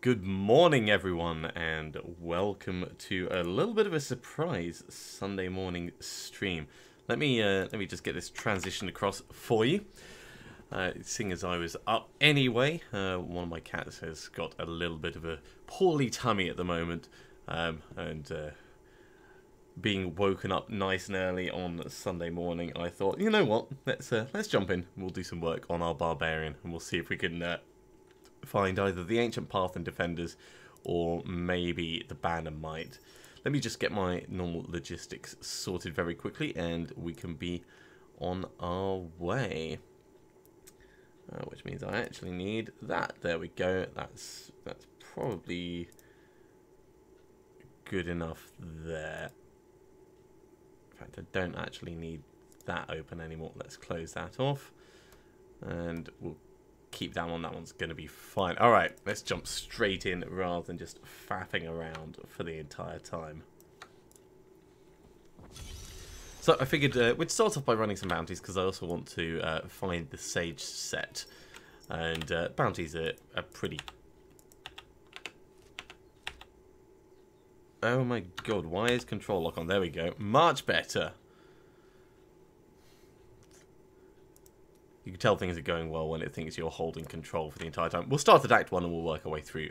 Good morning, everyone, and welcome to a little bit of a surprise Sunday morning stream. Let me just get this transition across for you. Seeing as I was up anyway, one of my cats has got a little bit of a poorly tummy at the moment, and being woken up nice and early on Sunday morning, I thought, you know what, let's jump in. We'll do some work on our Barbarian, and we'll see if we can find either the Ancient Path and Defenders, or maybe the Ban and Might. Let me just get my normal logistics sorted very quickly, and we can be on our way. Which means I actually need that. There we go. That's probably good enough there. In fact, I don't actually need that open anymore. Let's close that off, and we'll keep that one. That one's going to be fine. All right, let's jump straight in rather than just faffing around for the entire time. So I figured we'd start off by running some bounties, because I also want to find the Sage set. And bounties are pretty... Oh my god, why is control lock on? There we go. Much better. You can tell things are going well when it thinks you're holding control for the entire time. We'll start at Act 1 and we'll work our way through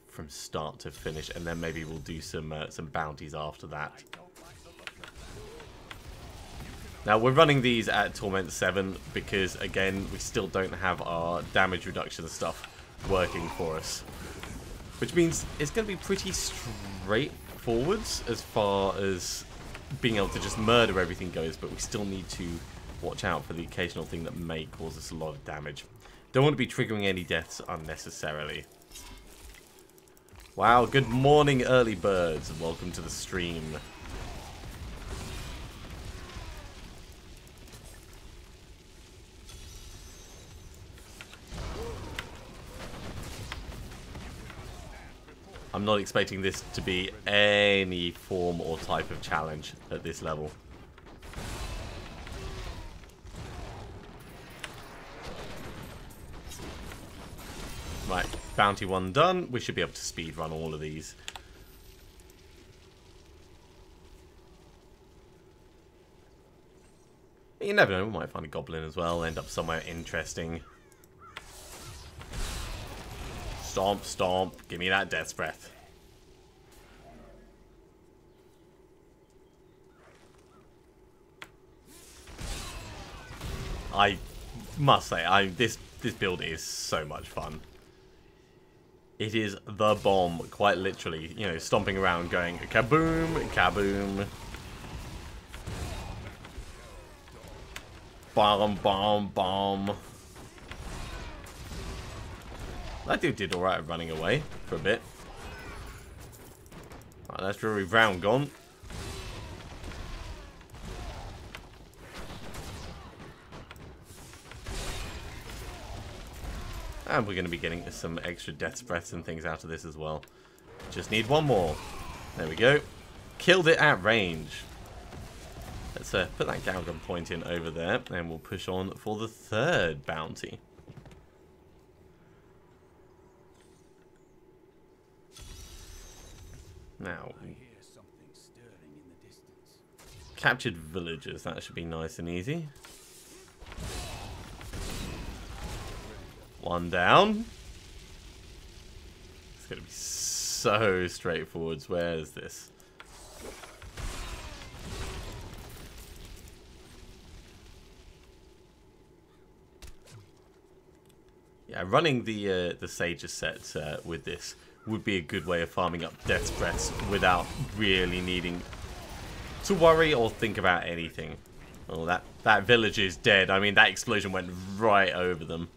from start to finish, and then maybe we'll do some bounties after that. Now, we're running these at Torment 7 because, again, we still don't have our damage reduction stuff working for us. Which means it's going to be pretty straightforward as far as being able to just murder everything goes, but we still need to watch out for the occasional thing that may cause us a lot of damage. Don't want to be triggering any deaths unnecessarily. Wow, good morning, early birds, and welcome to the stream. I'm not expecting this to be any form or type of challenge at this level. Right, bounty 1 done. We should be able to speedrun all of these. You never know, we might find a goblin as well, end up somewhere interesting. Stomp, stomp, give me that death's breath. I must say, this build is so much fun. It is the bomb, quite literally. You know, stomping around going kaboom, kaboom. Bomb, bomb, bomb. That dude did alright at running away for a bit. Right, that's Drury Brown gone. And we're going to be getting some extra death's breaths and things out of this as well. Just need one more. There we go. Killed it at range. Let's put that Galgan point in over there, and we'll push on for the third bounty. Now, captured villagers. That should be nice and easy. One down. It's going to be so straightforward. Where is this? Yeah, running the Sages set with this would be a good way of farming up death's breaths without really needing to worry or think about anything. Oh, that village is dead. I mean, that explosion went right over them.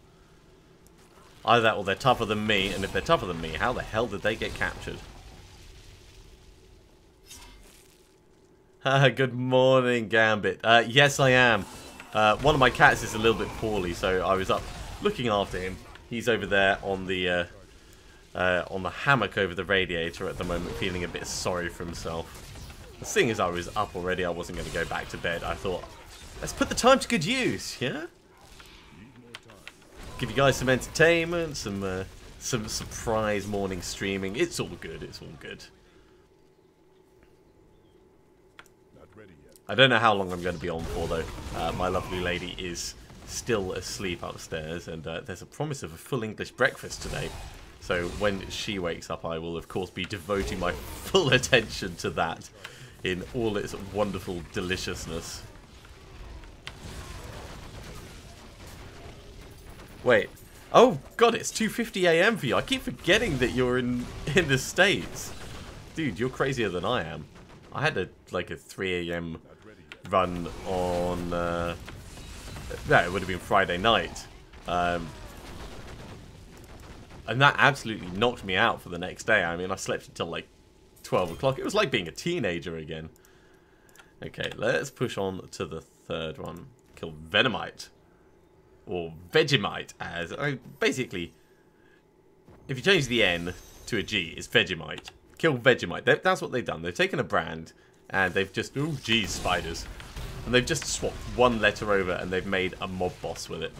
Either that or they're tougher than me, and if they're tougher than me, how the hell did they get captured? Good morning, Gambit. Yes, I am. One of my cats is a little bit poorly, so I was up looking after him. He's over there on the hammock over the radiator at the moment, feeling a bit sorry for himself. Seeing as I was up already, I wasn't going to go back to bed. I thought, let's put the time to good use, yeah? Give you guys some entertainment, some some surprise morning streaming. It's all good. It's all good. I don't know how long I'm going to be on for, though. My lovely lady is still asleep upstairs, and there's a promise of a full English breakfast today. So when she wakes up, I will, of course, be devoting my full attention to that in all its wonderful deliciousness. Wait. Oh, God, it's 2:50 AM for you. I keep forgetting that you're in the States. Dude, you're crazier than I am. I had like a 3 AM run on... no, it would have been Friday night. And that absolutely knocked me out for the next day. I mean, I slept until like 12 o'clock. It was like being a teenager again. Okay, let's push on to the third one. Kill Venomite. Or Vegemite, as... basically, if you change the N to a G, it's Vegemite. Kill Vegemite. That's what they've done. They've taken a brand, and they've just... Ooh, geez, spiders. And they've just swapped one letter over, and they've made a mob boss with it.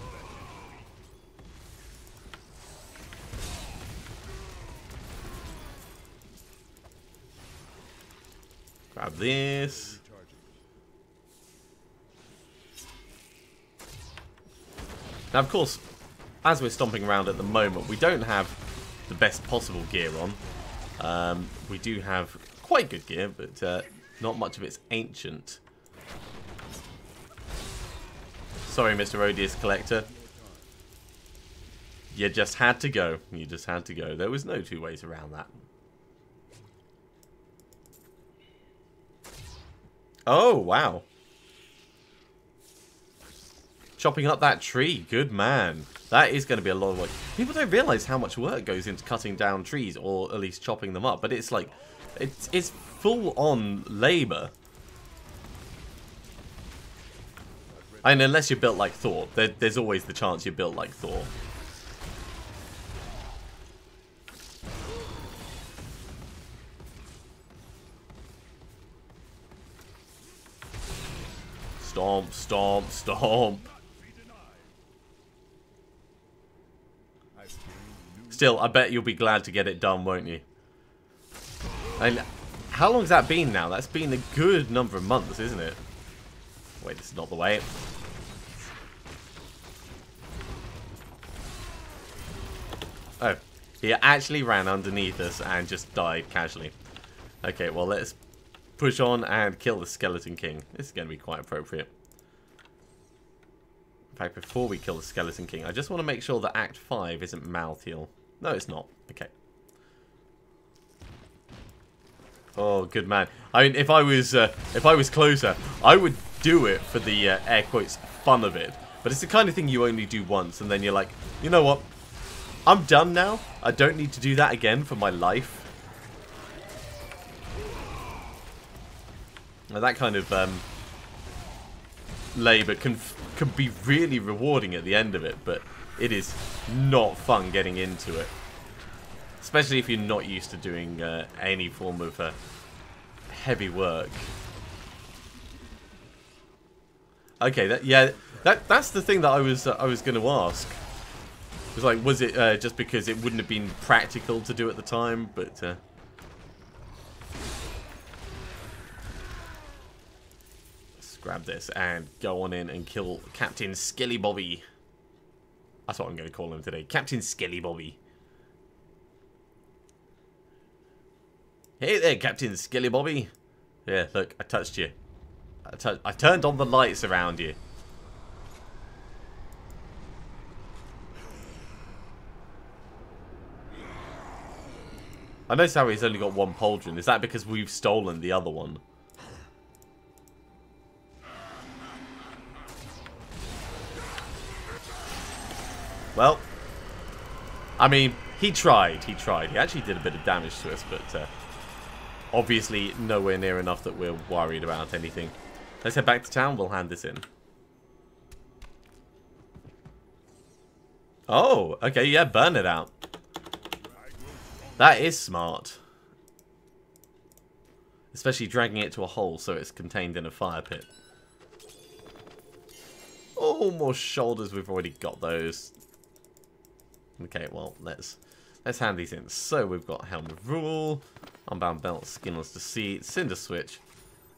Grab this. Now, of course, as we're stomping around at the moment, we don't have the best possible gear on. We do have quite good gear, but not much of it's ancient. Sorry, Mr. Odious Collector. You just had to go. You just had to go. There was no two ways around that. Oh, wow. Chopping up that tree. Good man. That is going to be a lot of work. People don't realise how much work goes into cutting down trees, or at least chopping them up. But it's like, it's full-on labour. And unless you're built like Thor, there's always the chance you're built like Thor. Stomp, stomp, stomp. Still, I bet you'll be glad to get it done, won't you? And how long's that been now? That's been a good number of months, isn't it? Wait, this is not the way. Oh, he actually ran underneath us and just died casually. Okay, well, let's push on and kill the Skeleton King. This is going to be quite appropriate. In fact, before we kill the Skeleton King, I just want to make sure that Act 5 isn't mouth heal. No, it's not. Okay. Oh, good man. I mean, if I was closer, I would do it for the air quotes fun of it. But it's the kind of thing you only do once, and then you're like, you know what? I'm done now. I don't need to do that again for my life. Now, that kind of labour can be really rewarding at the end of it, but it is not fun getting into it. Especially if you're not used to doing any form of heavy work. Okay, that's the thing that I was going to ask. It was like, was it just because it wouldn't have been practical to do at the time? But let's grab this and go on in and kill Captain Skelly Bobby. That's what I'm going to call him today, Captain Skelly Bobby. Hey there, Captain Skelly Bobby. Yeah, look, I touched you. I turned on the lights around you. I notice how he's only got one pauldron. Is that because we've stolen the other one? Well, I mean, he tried. He tried. He actually did a bit of damage to us, but obviously nowhere near enough that we're worried about anything. Let's head back to town. We'll hand this in. Oh, okay. Yeah, burn it out. That is smart. Especially dragging it to a hole so it's contained in a fire pit. Oh, more shoulders. We've already got those. Okay, well, let's let's hand these in. So we've got Helm of Rule, Unbound Belt, Skinless Deceit, Cinder Switch.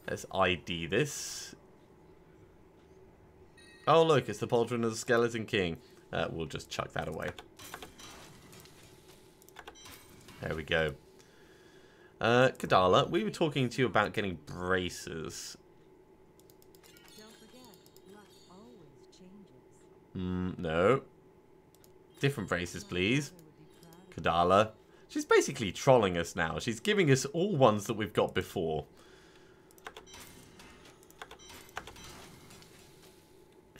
Let's ID this. Oh look, it's the Pauldron of the Skeleton King. We'll just chuck that away. There we go. Kadala, we were talking to you about getting braces. No. Different braces, please. Kadala. She's basically trolling us now. She's giving us all ones that we've got before.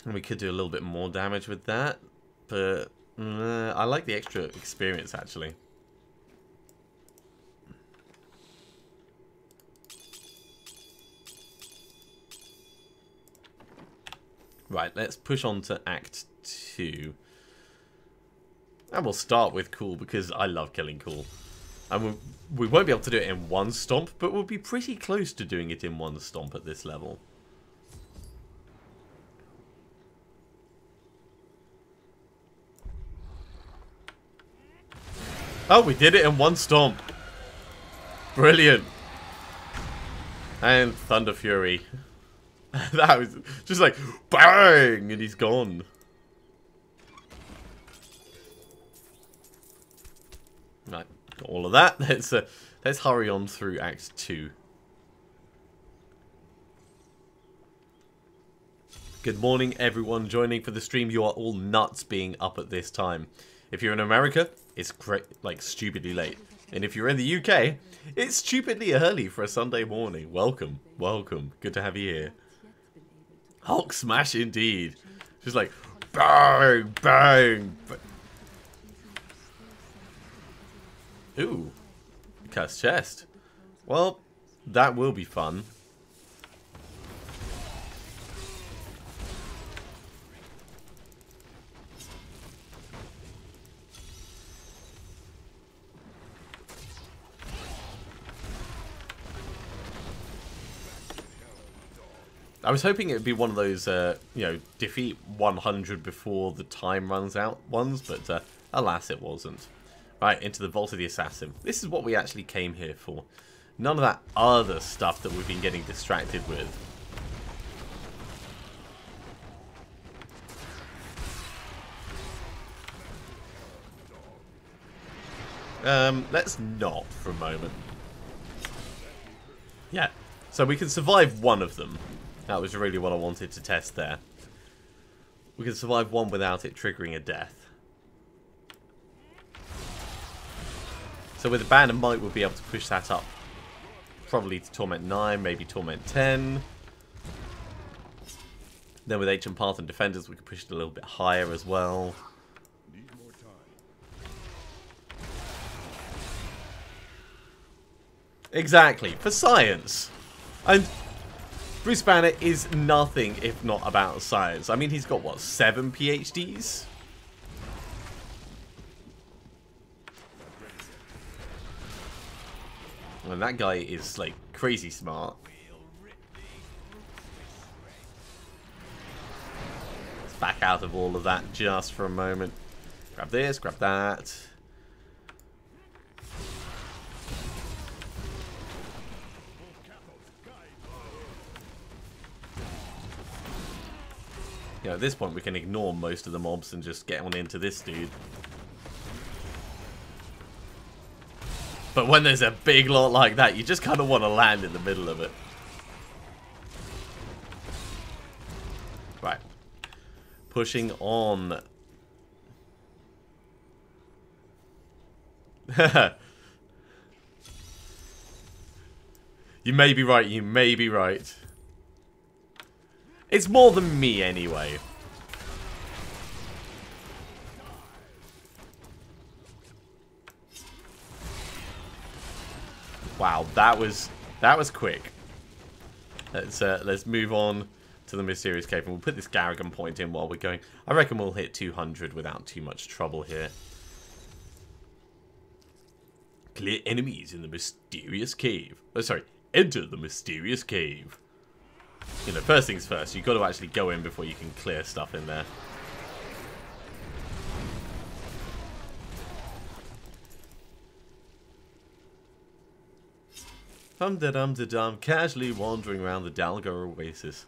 And we could do a little bit more damage with that. But I like the extra experience, actually. Right, let's push on to Act 2. And we'll start with Cool, because I love killing Cool. And we won't be able to do it in one stomp, but we'll be pretty close to doing it in one stomp at this level. Oh, we did it in one stomp. Brilliant. And Thunder Fury. That was just like bang, and he's gone. Right, got all of that. Let's hurry on through Act 2. Good morning, everyone joining for the stream. You are all nuts being up at this time. If you're in America, it's great, like stupidly late. And if you're in the UK, it's stupidly early for a Sunday morning. Welcome, welcome. Good to have you here. Hulk smash indeed. Just like bang, bang. Ooh, cursed chest. Well, that will be fun. I was hoping it would be one of those, you know, defeat 100 before the time runs out ones, but alas, it wasn't. Right, into the Vault of the Assassin. This is what we actually came here for. None of that other stuff that we've been getting distracted with. Let's not for a moment. Yeah, so we can survive one of them. That was really what I wanted to test there. We can survive one without it triggering a death. So with a Band of Might, we'll be able to push that up. Probably to Torment 9, maybe Torment 10. Then with Ancient Path and Defenders, we can push it a little bit higher as well. Exactly, for science. And Bruce Banner is nothing if not about science. I mean, he's got, what, 7 PhDs? And that guy is, like, crazy smart. Let's back out of all of that just for a moment. Grab this, grab that. You know, at this point we can ignore most of the mobs and just get on into this dude. But when there's a big lot like that, you just kind of want to land in the middle of it. Right. Pushing on. You may be right, you may be right. It's more than me, anyway. Wow, that was quick. Let's move on to the Mysterious Cave, and we'll put this Garrigan point in while we're going. I reckon we'll hit 200 without too much trouble here. Clear enemies in the Mysterious Cave. Oh, sorry, enter the Mysterious Cave. You know, first things first, you've got to actually go in before you can clear stuff in there. Dum-da-dum-da-dum, casually wandering around the Dalgar Oasis.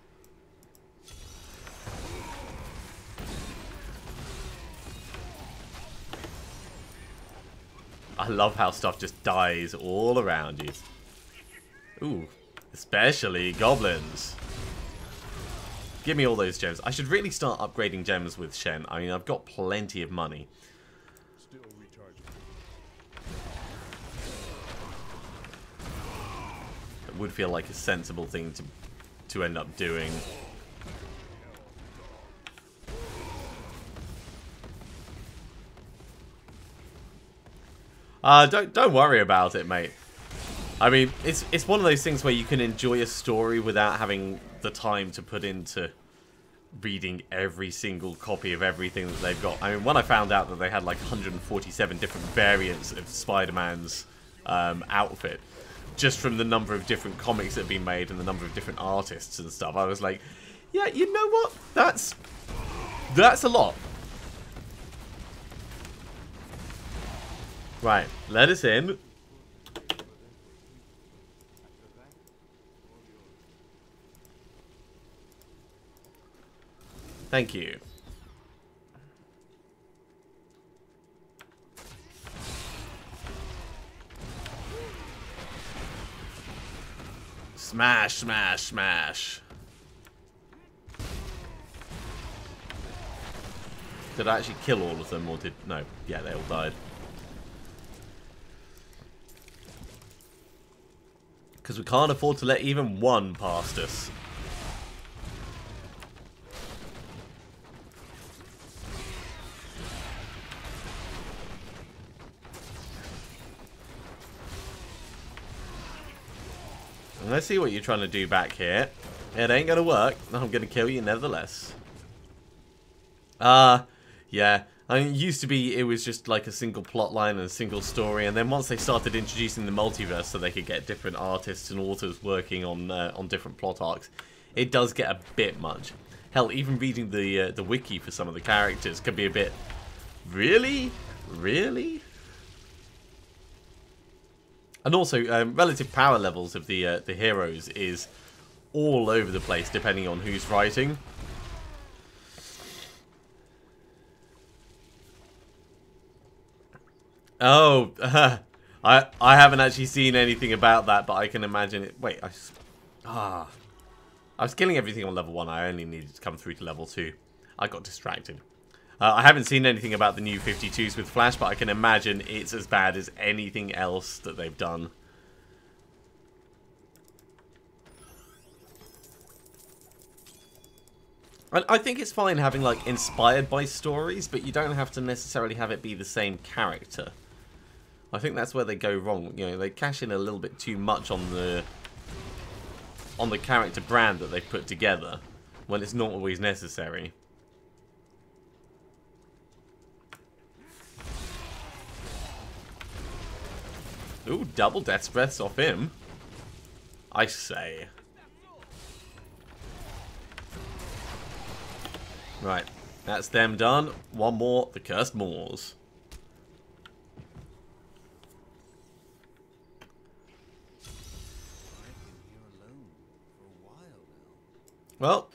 I love how stuff just dies all around you. Ooh, especially goblins. Give me all those gems. I should really start upgrading gems with Shen. I mean, I've got plenty of money. It would feel like a sensible thing to end up doing. Don't worry about it, mate. I mean, it's one of those things where you can enjoy a story without having the time to put into reading every single copy of everything that they've got. I mean, when I found out that they had like 147 different variants of Spider-Man's outfit, just from the number of different comics that have been made and the number of different artists and stuff, I was like, yeah, you know what? That's a lot. Right, let us in. Thank you. Smash, smash, smash. Did I actually kill all of them, or did... No. Yeah, they all died. Because we can't afford to let even one past us. Let's see what you're trying to do back here. It ain't gonna work. I'm gonna kill you nevertheless. Yeah. I mean, it used to be it was just like a single plot line and a single story, and then once they started introducing the multiverse so they could get different artists and authors working on different plot arcs, it does get a bit much. Hell, even reading the wiki for some of the characters can be a bit... Really? Really? And also, relative power levels of the heroes is all over the place depending on who's writing. Oh, I haven't actually seen anything about that, but I can imagine it. Wait, I was killing everything on level 1. I only needed to come through to level 2. I got distracted. I haven't seen anything about the new 52s with Flash, but I can imagine it's as bad as anything else that they've done. I think it's fine having, like, inspired by stories, but you don't have to necessarily have it be the same character. I think that's where they go wrong. You know, they cash in a little bit too much on the character brand that they've put together when it's not always necessary. Ooh, double death breaths off him. I say. Right, that's them done. One more, the Cursed Moors. Well,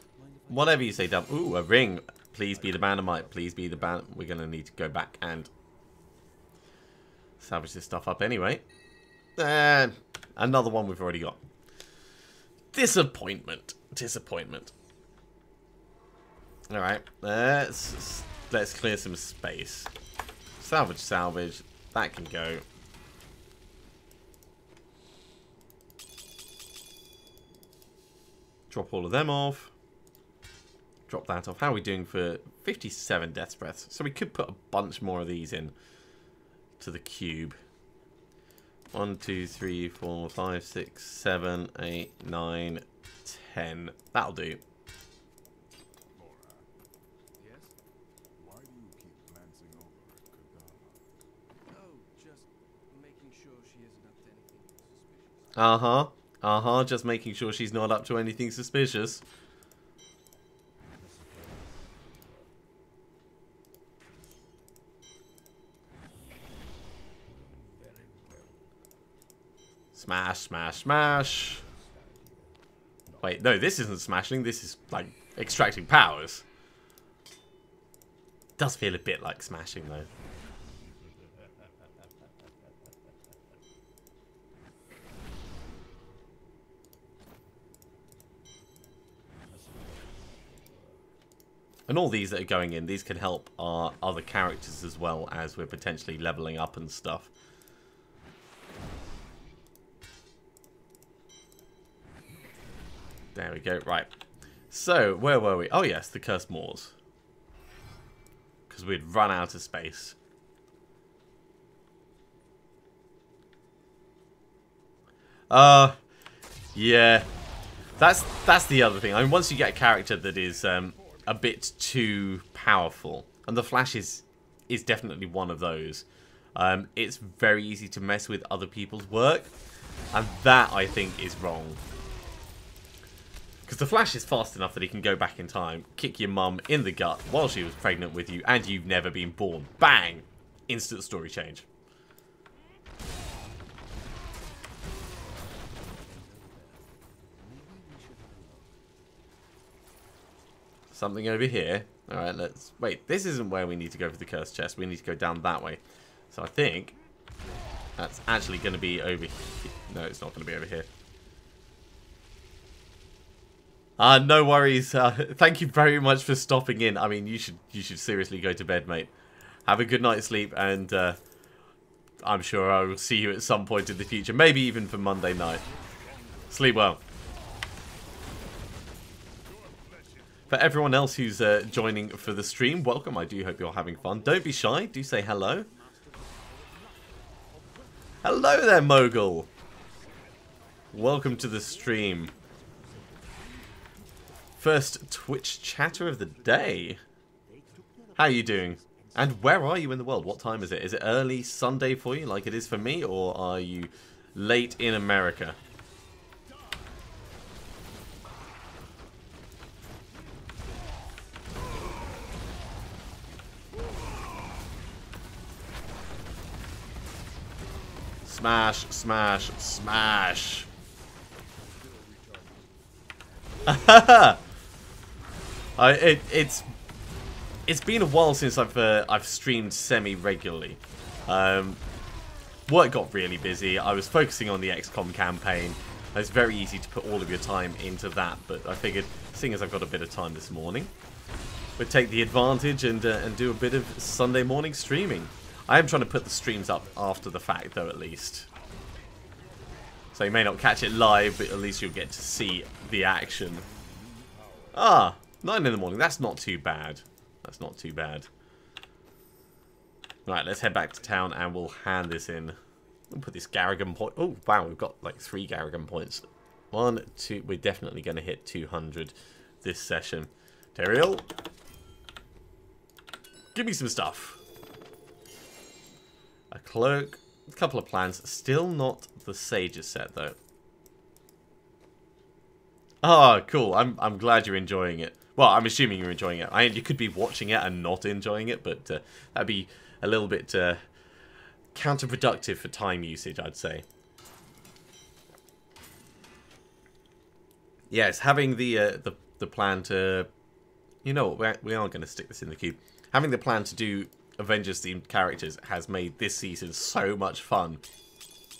whatever you say, Dub. Ooh, a ring. Please be the Bandamite. Please be the band. We're going to need to go back and salvage this stuff up anyway. And another one we've already got. Disappointment. Disappointment. Alright, let's clear some space. Salvage, salvage. That can go. Drop all of them off. Drop that off. How are we doing for 57 death breaths? So we could put a bunch more of these in to the cube. 1, 2, 3, 4, 5, 6, 7, 8, 9, 10. That'll do. Just making sure she's not up to anything suspicious. Smash, smash, smash. Wait, no, this isn't smashing. This is, like, extracting powers. Does feel a bit like smashing, though. And all these that are going in, these can help our other characters as well as we're potentially leveling up and stuff. There we go. Right. So, where were we? Oh, yes, the Cursed Moors. Because we'd run out of space. Yeah. That's the other thing. I mean, once you get a character that is a bit too powerful, and the Flash is definitely one of those, it's very easy to mess with other people's work, and that, I think, is wrong. Because the Flash is fast enough that he can go back in time, kick your mum in the gut while she was pregnant with you, and you've never been born. Bang! Instant story change. Something over here. Alright, let's... Wait, this isn't where we need to go for the cursed chest. We need to go down that way. So I think that's actually going to be over here. No, it's not going to be over here. No worries. Thank you very much for stopping in. I mean, you should seriously go to bed, mate. Have a good night's sleep, and I'm sure I will see you at some point in the future. Maybe even for Monday night. Sleep well. For everyone else who's joining for the stream, welcome. I do hope you're having fun. Don't be shy. Do say hello. Hello there, Mogul. Welcome to the stream. First Twitch chatter of the day. How are you doing? And where are you in the world? What time is it? Is it early Sunday for you like it is for me? Or are you late in America? Smash, smash, smash. It's been a while since I've streamed semi-regularly. Work got really busy. I was focusing on the XCOM campaign. It's very easy to put all of your time into that, but I figured, seeing as I've got a bit of time this morning, we'd take the advantage and do a bit of Sunday morning streaming. I am trying to put the streams up after the fact, though, at least. So you may not catch it live, but at least you'll get to see the action. Ah, 9 in the morning. That's not too bad. That's not too bad. Right, let's head back to town and we'll hand this in. We'll put this Garrigan point. Oh, wow, we've got like 3 Garrigan points. 1, 2. We're definitely going to hit 200 this session. Teriel, give me some stuff. A cloak, a couple of plans. Still not the Sage's set, though. Oh, cool. I'm glad you're enjoying it. Well, I'm assuming you're enjoying it. You could be watching it and not enjoying it, but that'd be a little bit counterproductive for time usage, I'd say. Yes, having the plan to... You know what, we are going to stick this in the queue. Having the plan to do Avengers-themed characters has made this season so much fun.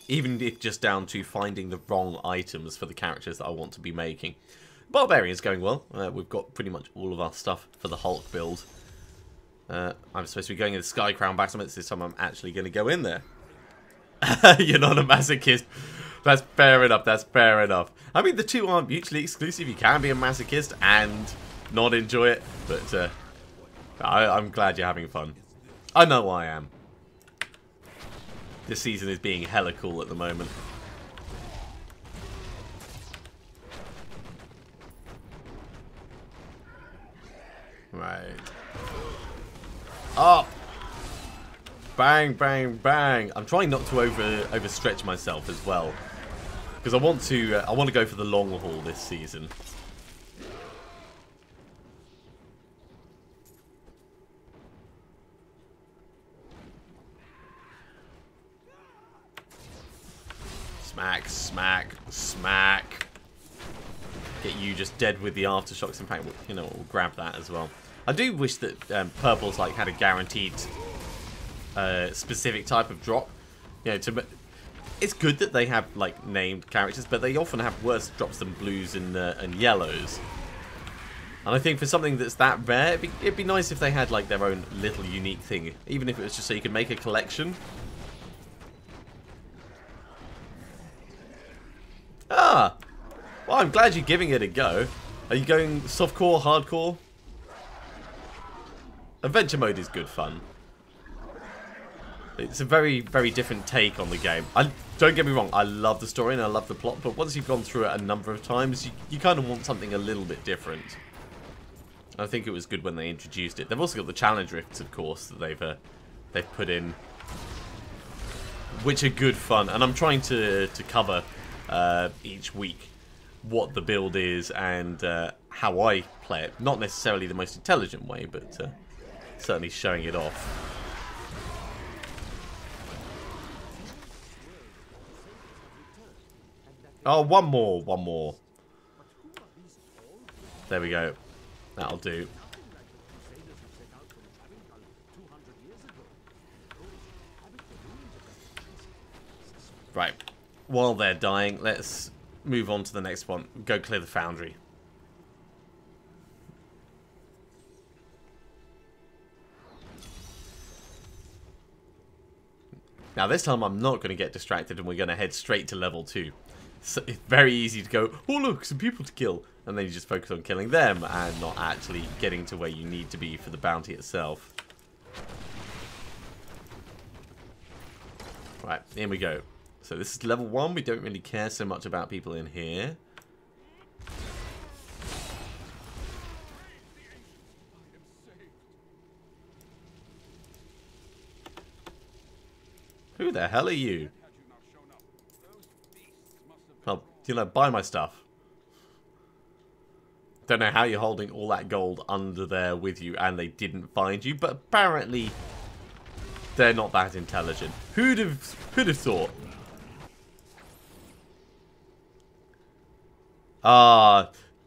Even if just down to finding the wrong items for the characters that I want to be making. Barbarian's going well. We've got pretty much all of our stuff for the Hulk build. I'm supposed to be going in the Sky Crown battlements. This time I'm actually going to go in there. You're not a masochist. That's fair enough. That's fair enough. I mean, the two aren't mutually exclusive. You can be a masochist and not enjoy it. But I'm glad you're having fun. I know I am. This season is being hella cool at the moment. Right. Up. Bang, bang, bang. I'm trying not to overstretch myself as well, because I want to go for the long haul this season. Smack, smack, smack. Get you just dead with the aftershocks. In fact, you know, we'll grab that as well. I do wish that purples like had a guaranteed specific type of drop. You know, it's good that they have like named characters, but they often have worse drops than blues and yellows. And I think for something that's that rare, it'd be nice if they had like their own little unique thing, even if it was just so you could make a collection. Ah, well, I'm glad you're giving it a go. Are you going softcore, hardcore? Adventure mode is good fun. It's a very, very different take on the game. Don't get me wrong, I love the story and I love the plot, but once you've gone through it a number of times, you kind of want something a little bit different. I think it was good when they introduced it. They've also got the challenge rifts, of course, that they've put in, which are good fun. And I'm trying to cover each week what the build is and how I play it. Not necessarily the most intelligent way, but certainly showing it off. Oh, one more. There we go. That'll do. Right. While they're dying, let's move on to the next one. Go clear the foundry. Now this time I'm not going to get distracted and we're going to head straight to level 2. So it's very easy to go, oh look, some people to kill. And then you just focus on killing them and not actually getting to where you need to be for the bounty itself. Right, here we go. So this is level 1. We don't really care so much about people in here. Who the hell are you? Well, you know, buy my stuff. Don't know how you're holding all that gold under there with you and they didn't find you, but apparently they're not that intelligent. Who'd have thought?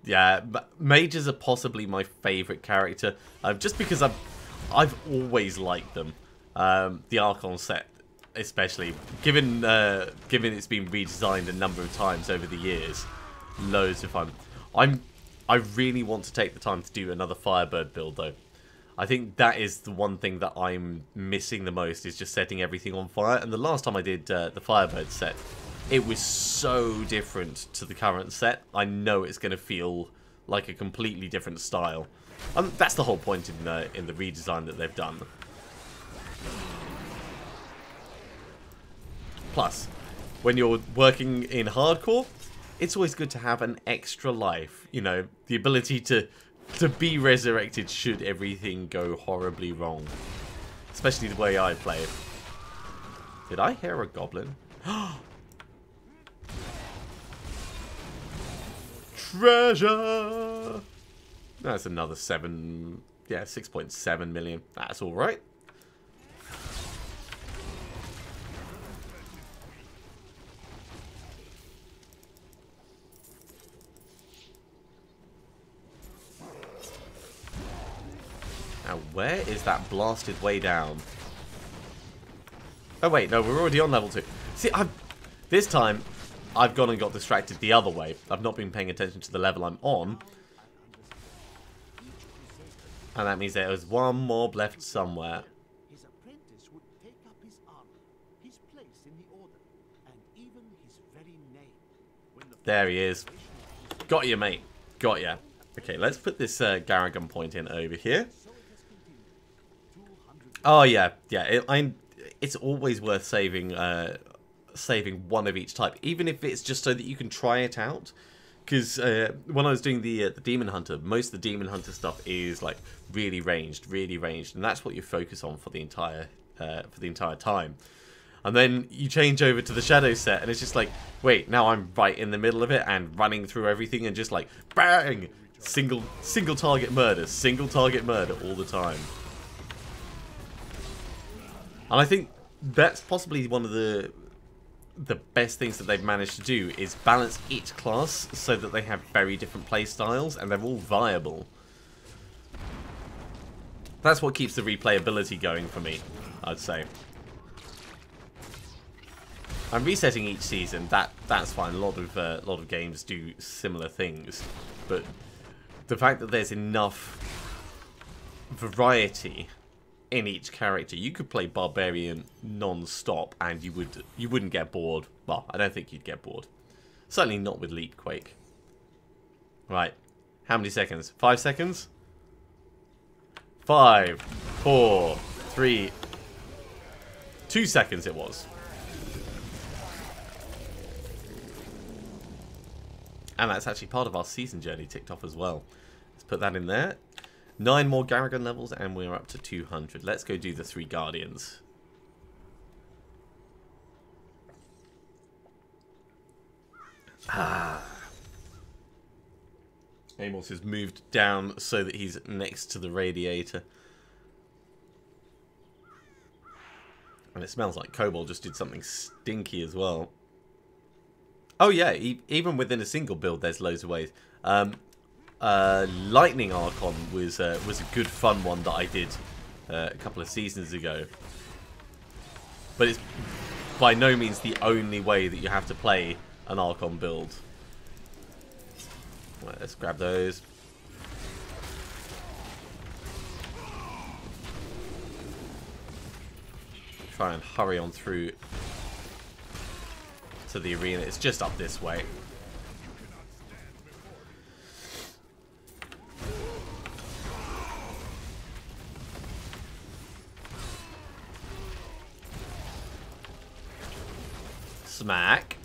Yeah, mages are possibly my favourite character, just because I've always liked them. The Archon set, especially, given it's been redesigned a number of times over the years, loads of fun. I really want to take the time to do another Firebird build though. I think that is the one thing that I'm missing the most, is just setting everything on fire. And the last time I did the Firebird set, it was so different to the current set. I know it's going to feel like a completely different style. That's the whole point in the redesign that they've done. Plus, when you're working in hardcore, it's always good to have an extra life. You know, the ability to be resurrected should everything go horribly wrong. Especially the way I play it. Did I hear a goblin? Treasure! That's another 6.7 million. That's alright. Now, where is that blasted way down? Oh, wait, no, we're already on level 2. See, this time, I've gone and got distracted the other way. I've not been paying attention to the level I'm on. And that means there is one mob left somewhere. His apprentice would take up his armor, his place in the order, and even his very name. There he is. Got you, mate. Got ya. Okay, let's put this Garrigan point in over here. Oh yeah, yeah. It's always worth saving one of each type, even if it's just so that you can try it out. Because when I was doing the Demon Hunter, most of the Demon Hunter stuff is like really ranged, and that's what you focus on for the entire time. And then you change over to the Shadow set, and it's just like, wait, now I'm right in the middle of it and running through everything and just like bang, single target murder all the time. And I think that's possibly one of the the best things that they've managed to do is balance each class so that they have very different play styles and they're all viable. That's what keeps the replayability going for me, I'd say. I'm resetting each season. That's fine. A lot of games do similar things, but the fact that there's enough variety in each character, you could play Barbarian non-stop and you wouldn't get bored. Well, I don't think you'd get bored. Certainly not with Leap Quake. Right. How many seconds? 5 seconds? 5, 4, 3, 2 seconds it was. And that's actually part of our season journey ticked off as well. Let's put that in there. 9 more Garrigan levels and we're up to 200. Let's go do the 3 Guardians. Amos has moved down so that he's next to the radiator. And it smells like Cobalt just did something stinky as well. Oh yeah, even within a single build there's loads of ways. Lightning Archon was a good fun one that I did a couple of seasons ago. But it's by no means the only way that you have to play an Archon build. Right, let's grab those. Try and hurry on through to the arena. It's just up this way. Smack.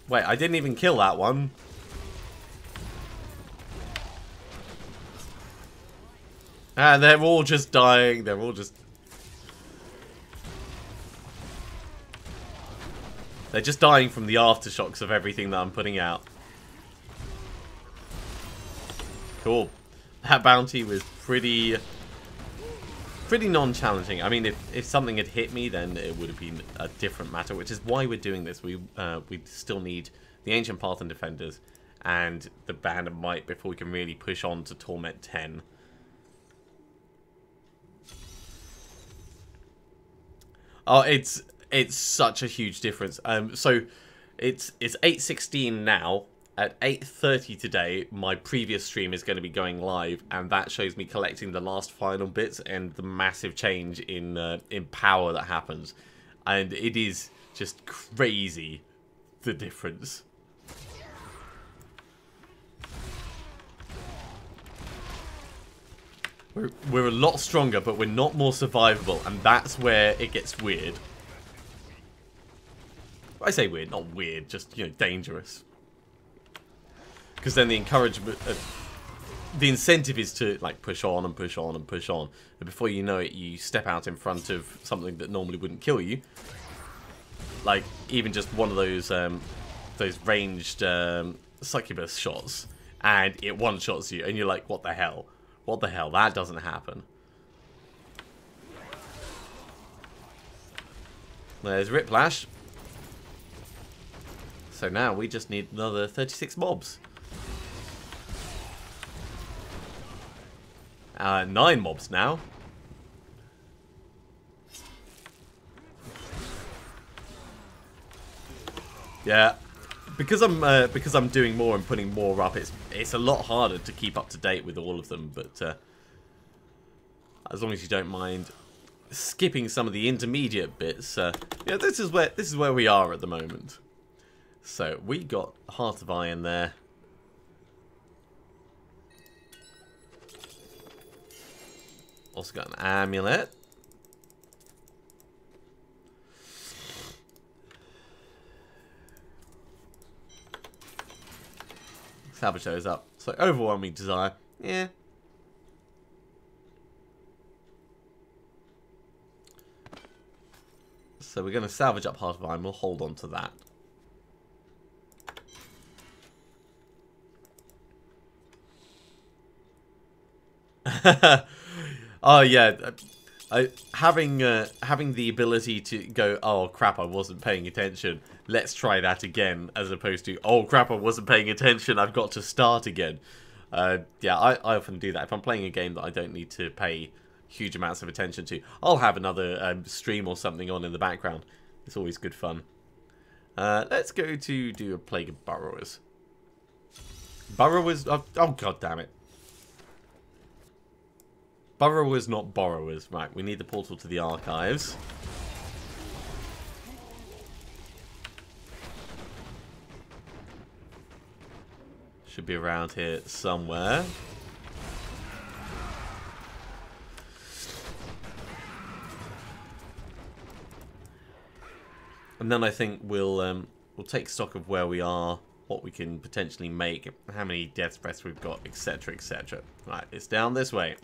Wait, I didn't even kill that one. And they're all just dying. They're all just... They're just dying from the aftershocks of everything that I'm putting out. Cool. That bounty was pretty non-challenging. I mean, if something had hit me, then it would have been a different matter, which is why we're doing this. We still need the Ancient Path and Defenders and the Band of Might before we can really push on to Torment 10. Oh, it's such a huge difference. So it's 8:16 now. At 8:30 today, my previous stream is going to be going live, and that shows me collecting the last final bits and the massive change in power that happens, and it is just crazy the difference. We're a lot stronger, but we're not more survivable, and that's where it gets weird. I say weird, not weird, just, you know, dangerous. Because then the encouragement, the incentive is to like push on and push on and push on, and before you know it, you step out in front of something that normally wouldn't kill you, like even just one of those ranged succubus shots, and it one-shots you, and you're like, what the hell? What the hell? That doesn't happen. There's Riplash. So now we just need another 36 mobs. 9 mobs now. Yeah, because I'm doing more and putting more up, it's a lot harder to keep up to date with all of them. But as long as you don't mind skipping some of the intermediate bits, yeah, this is where we are at the moment. So we got Heart of Iron there. Also got an amulet. Salvage those up. So overwhelming desire. Yeah. So we're going to salvage up Heart of Iron. We'll hold on to that. Oh yeah, having the ability to go, oh crap, I wasn't paying attention, let's try that again, as opposed to, oh crap, I wasn't paying attention, I've got to start again. Yeah, I often do that. If I'm playing a game that I don't need to pay huge amounts of attention to, I'll have another stream or something on in the background. It's always good fun. Let's go to do a Plague of Burrowers. Burrowers, oh god damn it. Burrowers, not borrowers. Right, we need the portal to the archives. Should be around here somewhere. And then I think we'll take stock of where we are, what we can potentially make, how many death's breaths we've got, etc, etc. Right, it's down this way.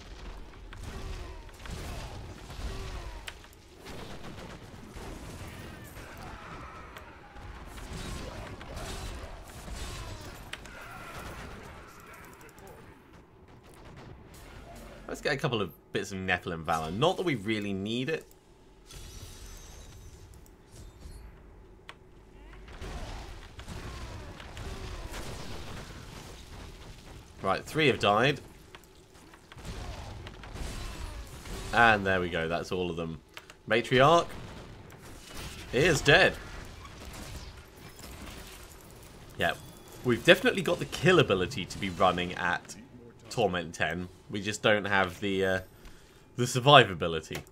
Let's get a couple of bits of Nephilim Valor. Not that we really need it. Right, 3 have died. And there we go, that's all of them. Matriarch is dead. Yeah, we've definitely got the kill ability to be running at Torment 10. We just don't have the survivability.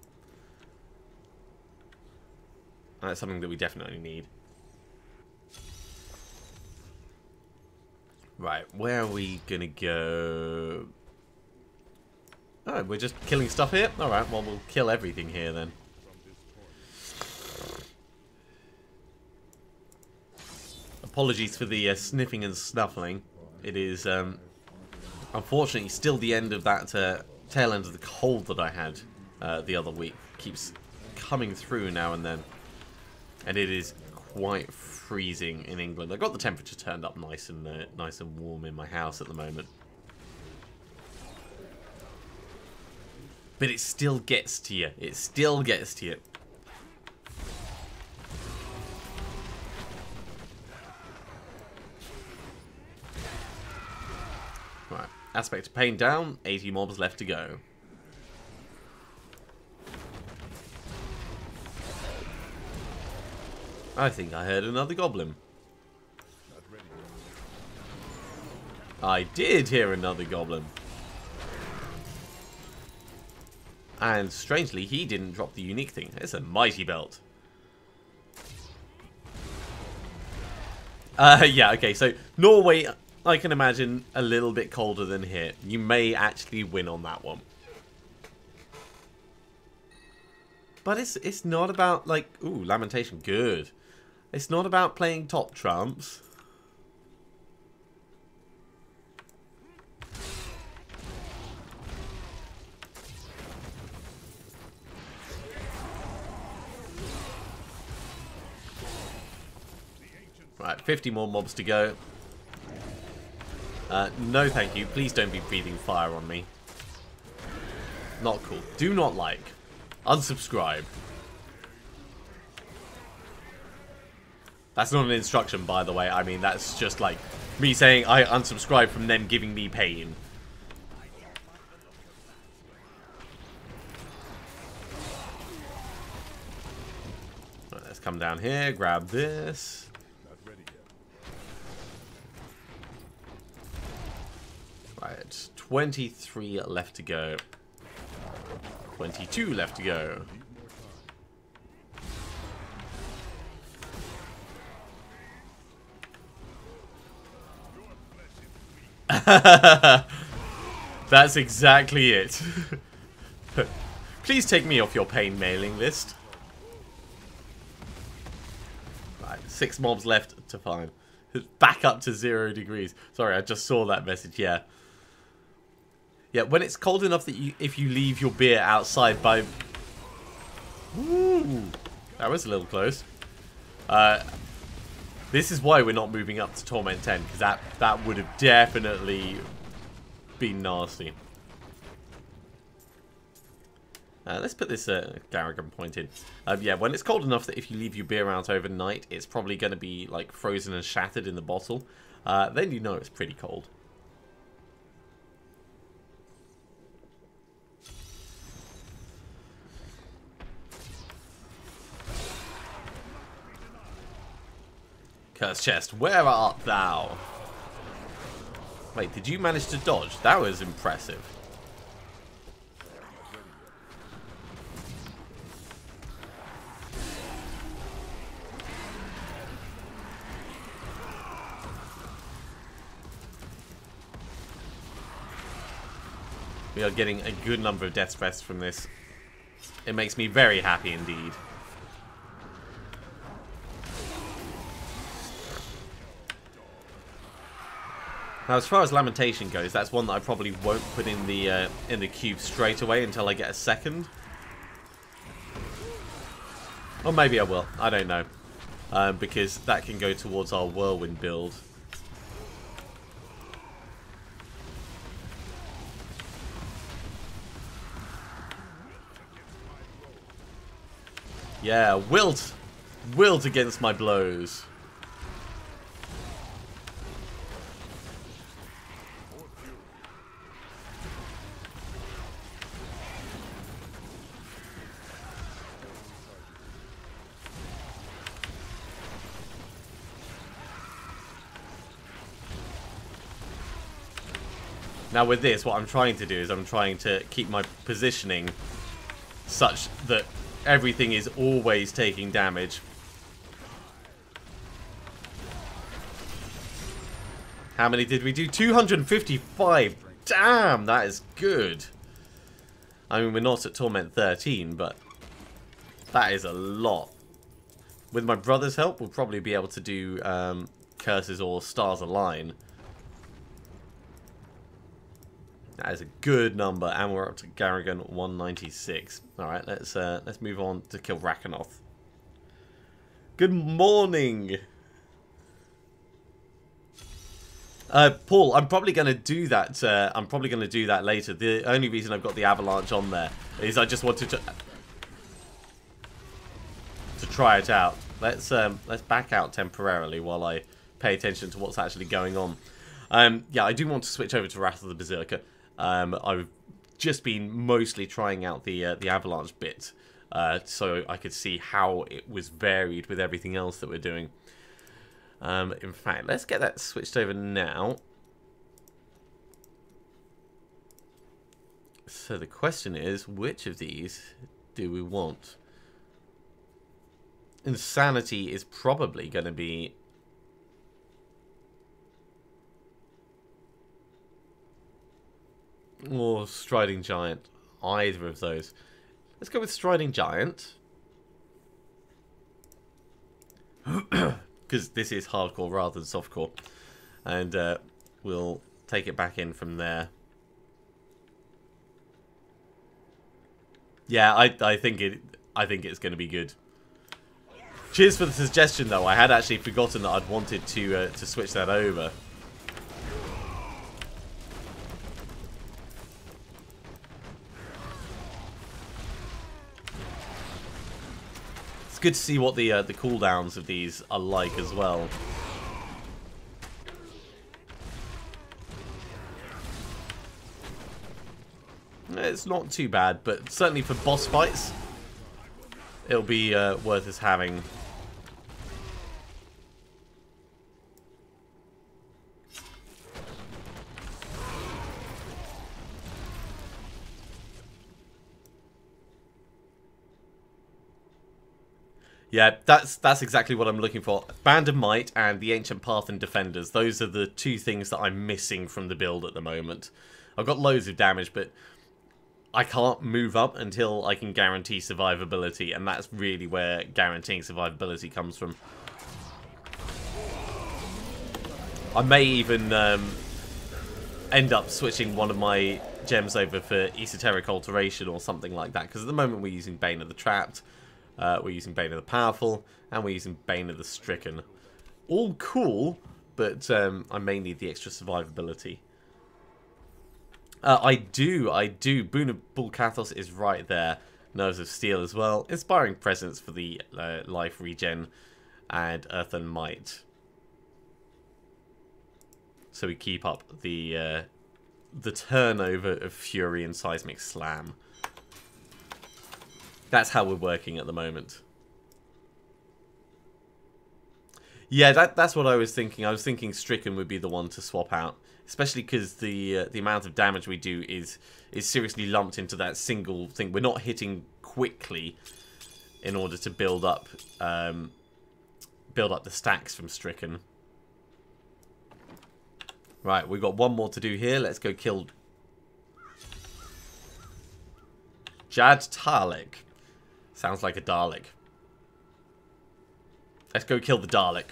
That's something that we definitely need. Right, where are we gonna go? Oh, we're just killing stuff here? Alright, well, we'll kill everything here then. Apologies for the sniffing and snuffling. It is, unfortunately, still the end of that tail end of the cold that I had the other week. Keeps coming through now and then. And it is quite freezing in England. I got the temperature turned up nice and warm in my house at the moment. But it still gets to you. It still gets to you. Right. Aspect of Pain down. 80 mobs left to go. I think I heard another goblin. I did hear another goblin. And strangely, he didn't drop the unique thing. It's a mighty belt. Yeah, okay, so Norway, I can imagine a little bit colder than here. You may actually win on that one. But it's not about, like, ooh, Lamentation, good. It's not about playing top trumps. Right, 50 more mobs to go. No thank you. Please don't be breathing fire on me. Not cool. Do not like. Unsubscribe. That's not an instruction, by the way. I mean, that's just like me saying I unsubscribe from them giving me pain. Right, let's come down here, grab this. Right, 23 left to go. 22 left to go. That's exactly it. Please take me off your pain mailing list. Right, 6 mobs left to find. Back up to 0 degrees. Sorry, I just saw that message, yeah. Yeah, when it's cold enough that if you leave your beer outside by... Ooh, that was a little close. This is why we're not moving up to Torment 10, because that would have definitely been nasty. Let's put this Garrigan point in. Yeah, when it's cold enough that if you leave your beer out overnight, it's probably going to be like frozen and shattered in the bottle. Then you know it's pretty cold. Curse chest, where art thou? Wait, did you manage to dodge? That was impressive. We are getting a good number of death threats from this. It makes me very happy indeed. Now, as far as Lamentation goes, that's one that I probably won't put in the cube straight away until I get a second. Or maybe I will. I don't know. Because that can go towards our Whirlwind build. Yeah, wilt! Wilt against my blows. Now with this, what I'm trying to do is I'm trying to keep my positioning such that everything is always taking damage. How many did we do? 255! Damn, that is good. I mean, we're not at Torment 13, but that is a lot. With my brother's help, we'll probably be able to do Curses or Stars Align. That is a good number, and we're up to Garrigan 196. All right, let's move on to kill Rakanoth. Good morning, Paul. I'm probably going to do that. I'm probably going to do that later. The only reason I've got the avalanche on there is I just wanted to try it out. Let's back out temporarily while I pay attention to what's actually going on. Yeah, I do want to switch over to Wrath of the Berserker. I've just been mostly trying out the avalanche bit, so I could see how it was varied with everything else that we're doing. In fact, let's get that switched over now. So the question is, which of these do we want? Insanity is probably going to be... or Striding Giant. Either of those. Let's go with Striding Giant. Because this is hardcore rather than softcore. And we'll take it back in from there. Yeah, I think it's going to be good. Cheers for the suggestion, though. I had actually forgotten that I'd wanted to switch that over. It's good to see what the cooldowns of these are like as well. It's not too bad, but certainly for boss fights, it'll be worth us having. Yeah, that's exactly what I'm looking for. Band of Might and the Ancient Path and Defenders. Those are the two things that I'm missing from the build at the moment. I've got loads of damage, but I can't move up until I can guarantee survivability, and that's really where guaranteeing survivability comes from. I may even end up switching one of my gems over for Esoteric Alteration or something like that, because at the moment we're using Bane of the Trapped, we're using Bane of the Powerful, and we're using Bane of the Stricken. All cool, but I may need the extra survivability. I do. Boon of Bull Kathos is right there. Nerves of Steel as well. Inspiring Presence for the life regen. And Earthen Might. So we keep up the turnover of Fury and Seismic Slam. That's how we're working at the moment. Yeah, that's what I was thinking. I was thinking Stricken would be the one to swap out, especially because the amount of damage we do is seriously lumped into that single thing. We're not hitting quickly in order to build up the stacks from Stricken. Right, we've got one more to do here. Let's go kill Jad Talik. Sounds like a Dalek. Let's go kill the Dalek.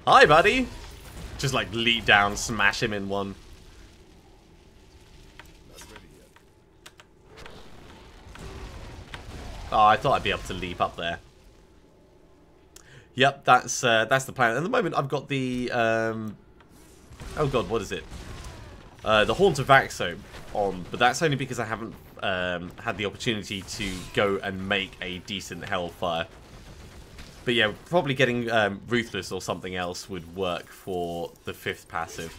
Hi, buddy. Just like leap down, smash him in one. Oh, I thought I'd be able to leap up there. Yep, that's the plan. At the moment, I've got the oh god, what is it? The Haunt of Vaxo on, but that's only because I haven't had the opportunity to go and make a decent Hellfire. But yeah, probably getting Ruthless or something else would work for the 5th passive.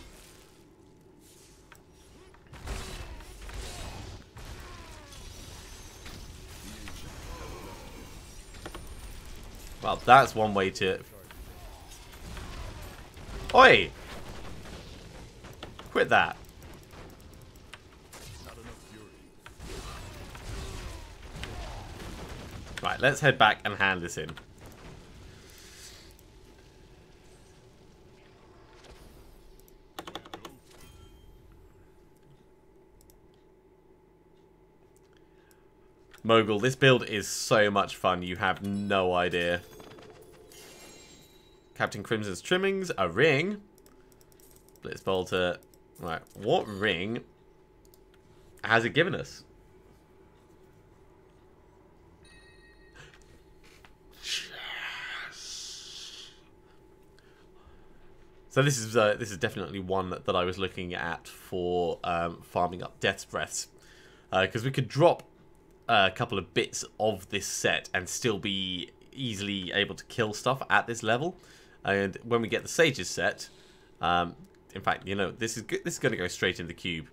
Well, that's one way to... Oi! Quit that. Right, let's head back and hand this in. Mogul, this build is so much fun, you have no idea. Captain Crimson's trimmings, a ring. Blitzbolter. Right, what ring has it given us? Yes. So this is definitely one that I was looking at for farming up Death's Breaths. Because we could drop a couple of bits of this set and still be easily able to kill stuff at this level. And when we get the Sages set, in fact, you know, this is going to go straight in the cube.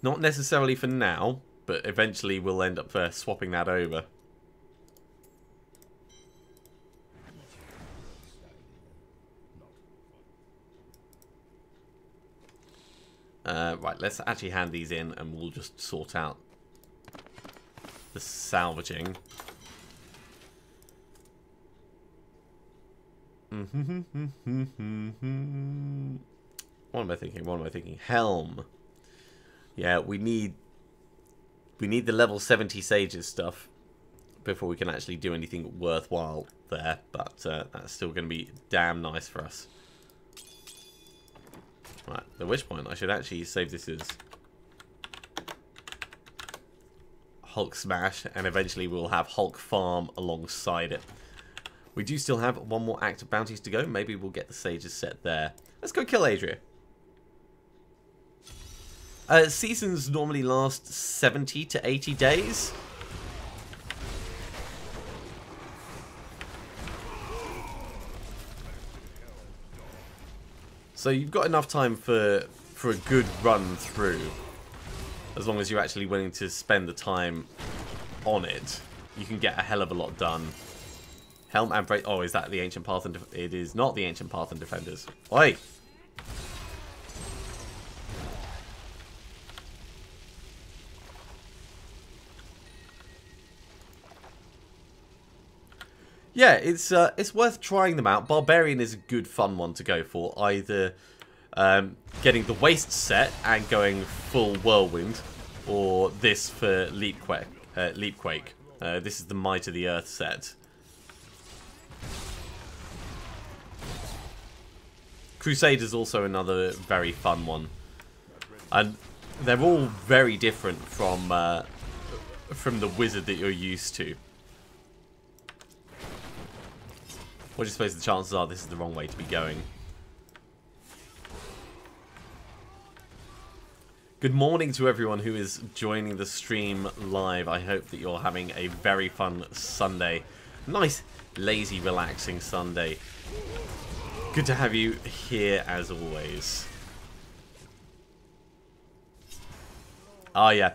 Not necessarily for now, but eventually we'll end up swapping that over. Right, let's actually hand these in and we'll just sort out the salvaging. What am I thinking? What am I thinking? Helm. Yeah, we need the level 70 Sages stuff before we can actually do anything worthwhile there, but that's still going to be damn nice for us. Right, at which point I should actually save this as Hulk Smash, and eventually we'll have Hulk Farm alongside it. We do still have one more act of bounties to go. Maybe we'll get the Sages set there. Let's go kill Adria. Seasons normally last 70 to 80 days. So you've got enough time for a good run through, as long as you're actually willing to spend the time on it. You can get a hell of a lot done. Helm and Break. Oh, is that the Ancient Path? And it is not the Ancient Path and Defenders. Oi! Yeah, it's worth trying them out. Barbarian is a good fun one to go for. Either getting the Waste set and going full Whirlwind, or this for Leapquake. This is the Might of the Earth set. Crusader is also another very fun one. And they're all very different from the wizard that you're used to. What do you suppose the chances are this is the wrong way to be going? Good morning to everyone who is joining the stream live. I hope that you're having a very fun Sunday. Nice, lazy, relaxing Sunday. Good to have you here as always. Oh yeah.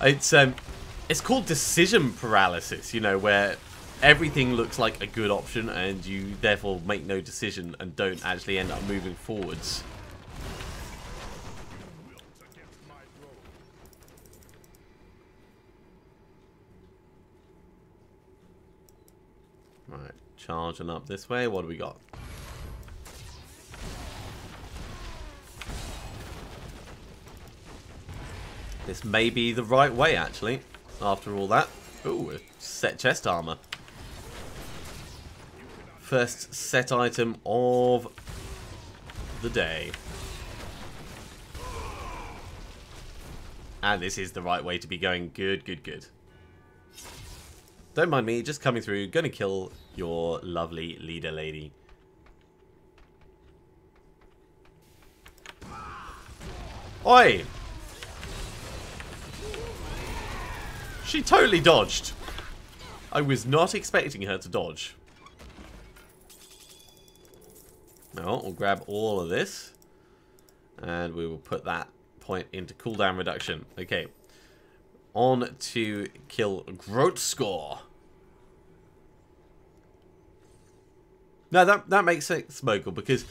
It's called decision paralysis, you know, where everything looks like a good option and you therefore make no decision and don't actually end up moving forwards. Right, charging up this way. What do we got? This may be the right way, actually, after all that. Ooh, set chest armor. First set item of the day. And this is the right way to be going. Good, good, good. Don't mind me, just coming through. Gonna kill your lovely leader lady. Oi! She totally dodged. I was not expecting her to dodge. Now, we'll grab all of this. And we will put that point into cooldown reduction. Okay. On to kill Grotscore. Now, that makes sense, Mogul, because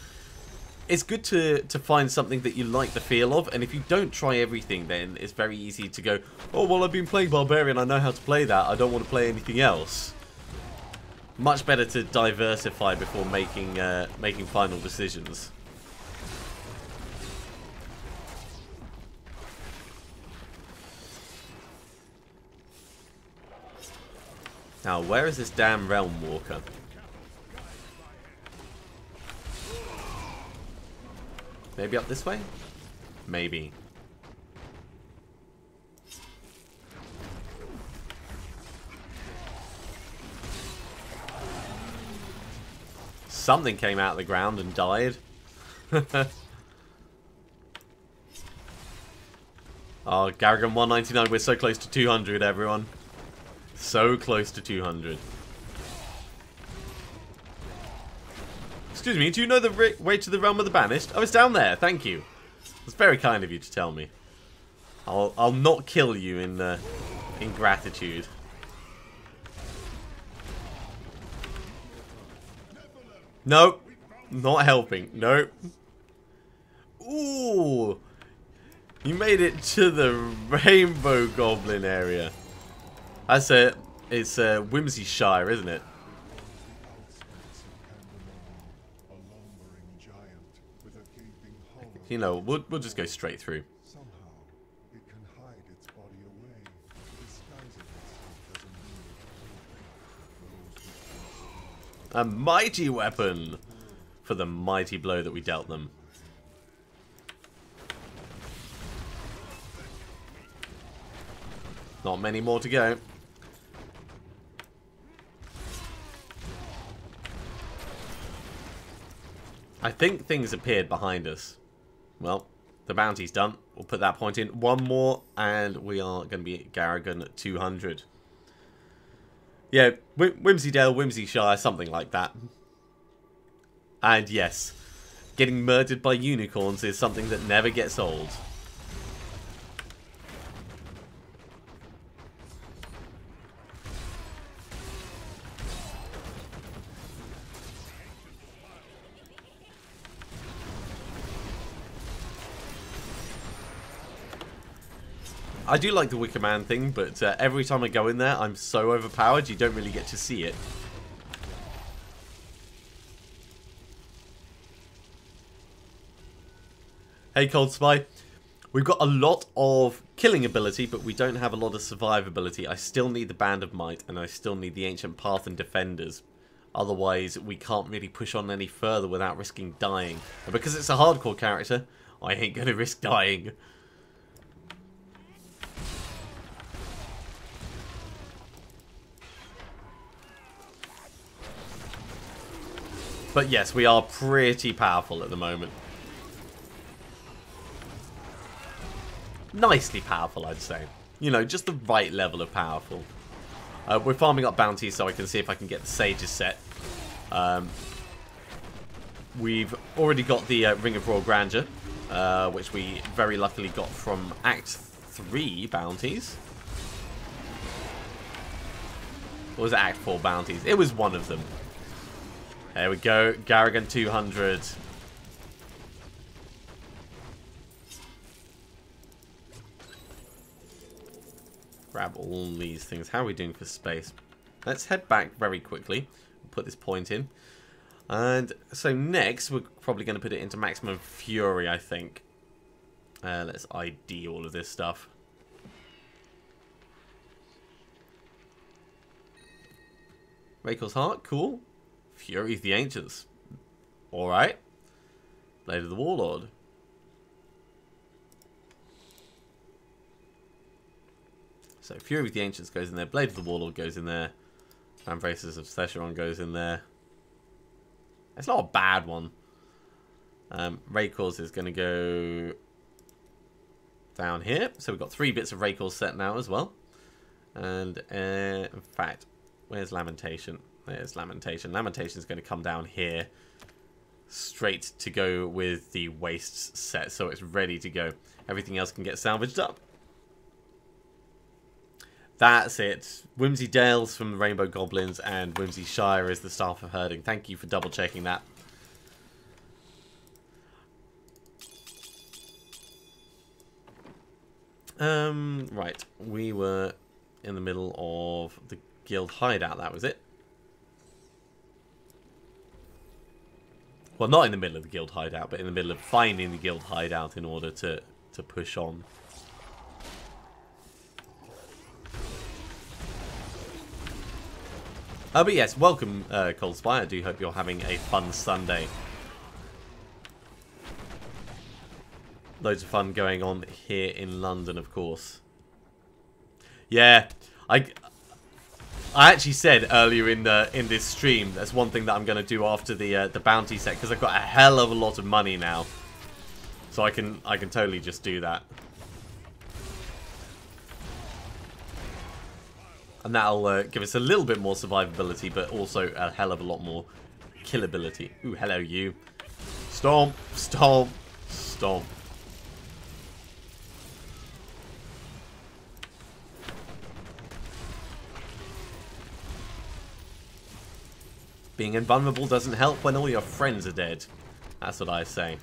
it's good to find something that you like the feel of, and if you don't try everything, then it's very easy to go, oh, well, I've been playing Barbarian, I know how to play that, I don't want to play anything else. Much better to diversify before making final decisions. Now, where is this damn Realm Walker? Maybe up this way? Maybe. Something came out of the ground and died. Oh, Garrigan 199, we're so close to 200, everyone. So close to 200. Excuse me, do you know the way to the Realm of the Banished? Oh, it's down there, thank you. It's very kind of you to tell me. I'll not kill you in gratitude. Nope. Not helping. Nope. Ooh. You made it to the Rainbow Goblin area. That's it. It's Whimsyshire, isn't it? You know, we'll just go straight through. A mighty weapon for the mighty blow that we dealt them. Not many more to go. I think things appeared behind us. Well, the bounty's done. We'll put that point in. One more, and we are going to be at Garrigan 200. Yeah, Whimsydale, Whimsyshire, something like that. And yes, getting murdered by unicorns is something that never gets old. I do like the Wicker Man thing, but every time I go in there, I'm so overpowered, you don't really get to see it. Hey, Cold Spy. We've got a lot of killing ability, but we don't have a lot of survivability. I still need the Band of Might, and I still need the Ancient Path and Defenders. Otherwise, we can't really push on any further without risking dying. And because it's a hardcore character, I ain't gonna risk dying. But yes, we are pretty powerful at the moment. Nicely powerful, I'd say. You know, just the right level of powerful. We're farming up bounties so I can see if I can get the sages set. We've already got the Ring of Royal Grandeur, which we very luckily got from Act 3 bounties. Or was it Act 4 bounties? It was one of them. There we go. Garrigan 200. Grab all these things. How are we doing for space? Let's head back very quickly. Put this point in. And so next, we're probably going to put it into maximum fury, I think. Let's ID all of this stuff. Rakel's Heart, cool. Fury of the Ancients. Alright. Blade of the Warlord. So Fury of the Ancients goes in there. Blade of the Warlord goes in there. Embraces of Secheron goes in there. It's not a bad one. Rakel's is going to go down here. So we've got 3 bits of Rakel's set now as well. And in fact, where's Lamentation? There's Lamentation. Lamentation is going to come down here. Straight to go with the Wastes set. So it's ready to go. Everything else can get salvaged up. That's it. Whimsy Dales from the Rainbow Goblins and Whimsy Shire is the Staff of Herding. Thank you for double checking that. Right. We were in the middle of the guild hideout, that was it. Well, not in the middle of the guild hideout, but in the middle of finding the guild hideout in order to push on. But yes, welcome, Cold Spire. I do hope you're having a fun Sunday. Loads of fun going on here in London, of course. Yeah, I actually said earlier in this stream that's one thing that I'm going to do after the bounty set, because I've got a hell of a lot of money now, so I can totally just do that. And that'll give us a little bit more survivability, but also a hell of a lot more killability. Ooh, hello you. Stomp, stomp, stomp. Being invulnerable doesn't help when all your friends are dead. That's what I say.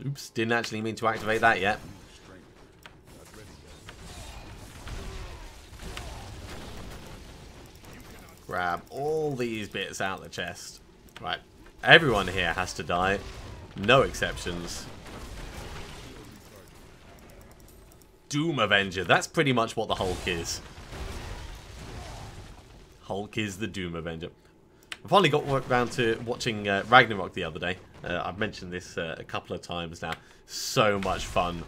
Oops, didn't actually mean to activate that yet. Grab all these bits out of the chest. Right. Everyone here has to die. No exceptions. Doom Avenger. That's pretty much what the Hulk is. Hulk is the Doom Avenger. I finally got around to watching Ragnarok the other day. I've mentioned this a couple of times now. So much fun.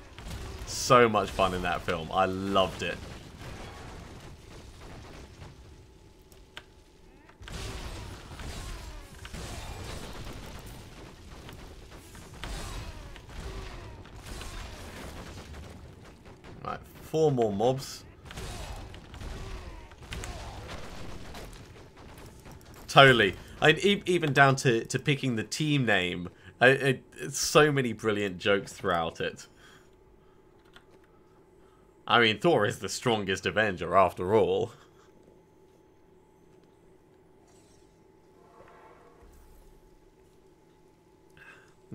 So much fun in that film. I loved it. Right, 4 more mobs. Totally. Even down to picking the team name. So many brilliant jokes throughout it. I mean, Thor is the strongest Avenger after all.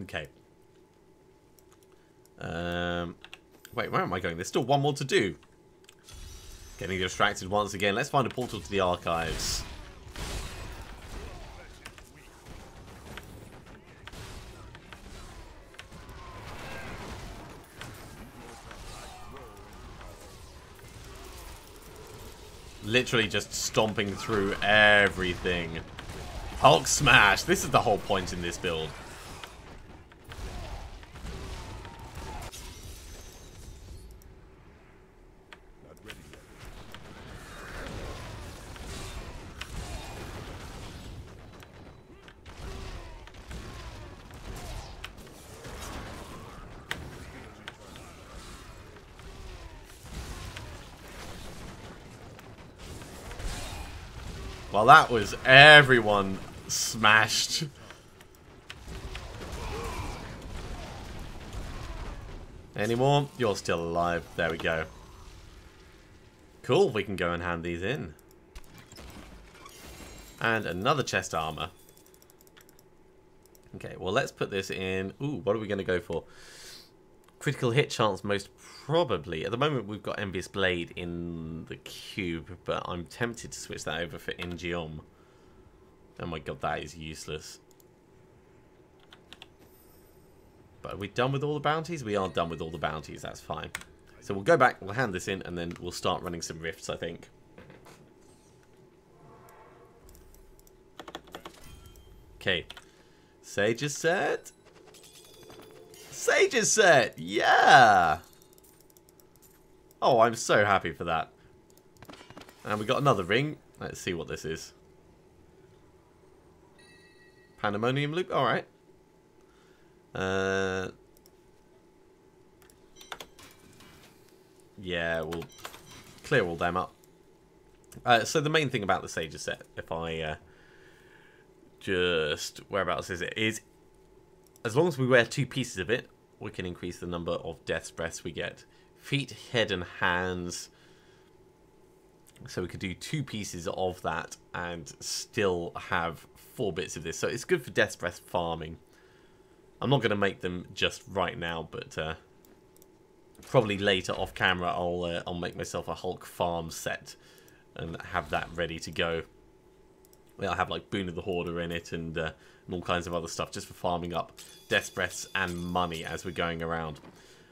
Okay. Wait, where am I going? There's still one more to do. Getting distracted once again. Let's find a portal to the archives. Literally just stomping through everything. Hulk smash. This is the whole point in this build. Well, that was everyone smashed. Any more? You're still alive. There we go. Cool, we can go and hand these in. And another chest armor. Okay, well, let's put this in. Ooh, what are we going to go for? Critical hit chance, most probably. At the moment, we've got Envious Blade in the cube, but I'm tempted to switch that over for Ingeom. Oh my god, that is useless. But are we done with all the bounties? We are done with all the bounties, that's fine. So we'll go back, we'll hand this in, and then we'll start running some rifts, I think. Okay. Sage is set. Sage is set! Yeah! Oh, I'm so happy for that. And we got another ring. Let's see what this is. Pandemonium loop? Alright. Yeah, we'll clear all them up. So the main thing about the Sage's set, if I just... whereabouts is it? Is as long as we wear 2 pieces of it, we can increase the number of death's breaths we get. Feet, head, and hands. So we could do 2 pieces of that and still have 4 bits of this. So it's good for death's breath farming. I'm not going to make them just right now, but probably later off camera I'll make myself a Hulk farm set and have that ready to go. I'll have like Boon of the Hoarder in it and all kinds of other stuff just for farming up death's breaths and money as we're going around.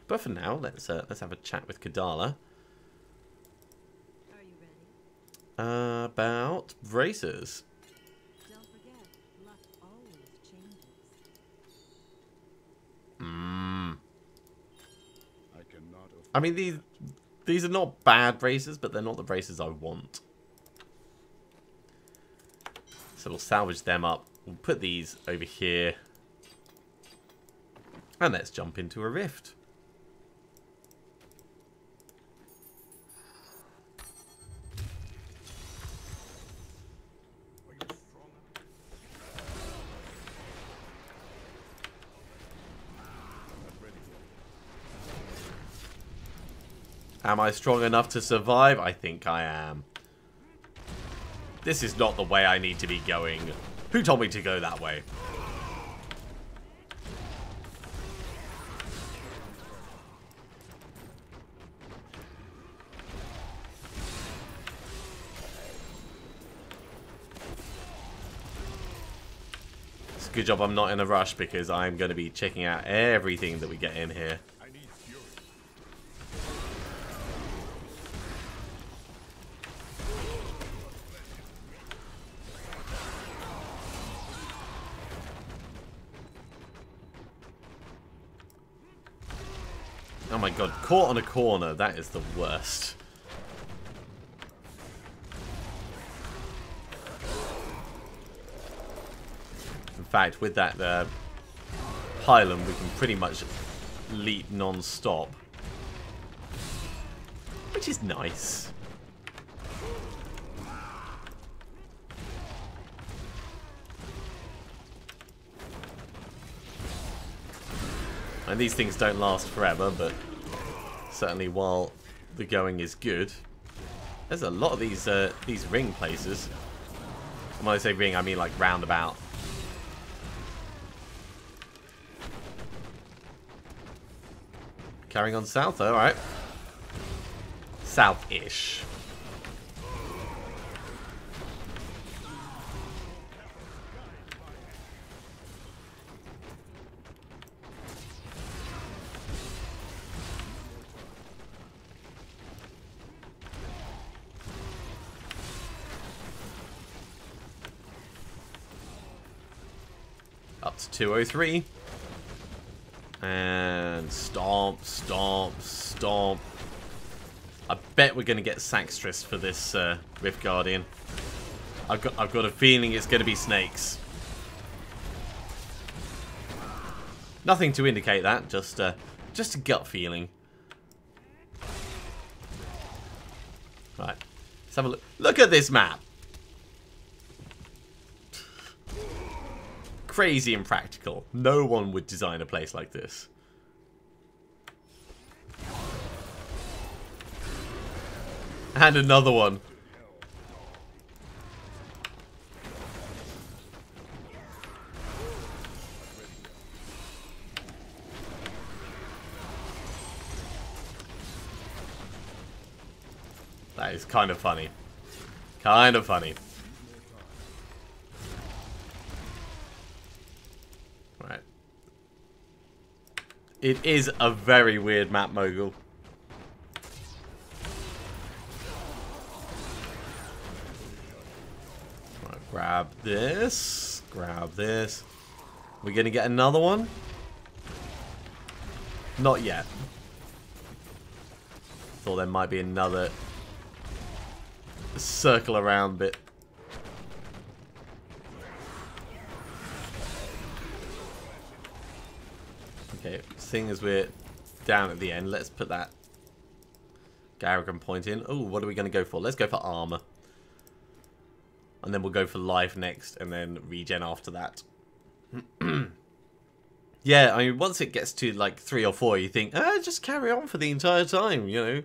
But for now, let's have a chat with Kadala. Are you ready? About bracers. Don't forget, luck always changes. I mean, these are not bad bracers, but they're not the bracers I want. So we'll salvage them up. We'll put these over here. And let's jump into a rift. Am I strong enough to survive? I think I am. This is not the way I need to be going. Who told me to go that way? It's a good job I'm not in a rush because I'm going to be checking out everything that we get in here. Oh my god, caught on a corner, that is the worst. In fact, with that pylon, we can pretty much leap non-stop. Which is nice. And these things don't last forever, but certainly while the going is good. There's a lot of these ring places. And when I say ring, I mean like roundabout. Carrying on south, alright. South-ish. to 203. And stomp, stomp, stomp. I bet we're going to get Saxtress for this Rift Guardian. I've got a feeling it's going to be snakes. Nothing to indicate that, just a gut feeling. Right, let's have a look. Look at this map. Crazy impractical. No one would design a place like this. And another one. That is kind of funny. Kind of funny. Right. It is a very weird map, Mogul. Right, grab this. Grab this. We're going to get another one? Not yet. Thought there might be another circle around bit. Okay, seeing as we're down at the end, let's put that Garrigan point in. Oh, what are we going to go for? Let's go for armor. And then we'll go for life next, and then regen after that. Yeah, I mean, once it gets to like 3 or 4, you think, just carry on for the entire time, you know.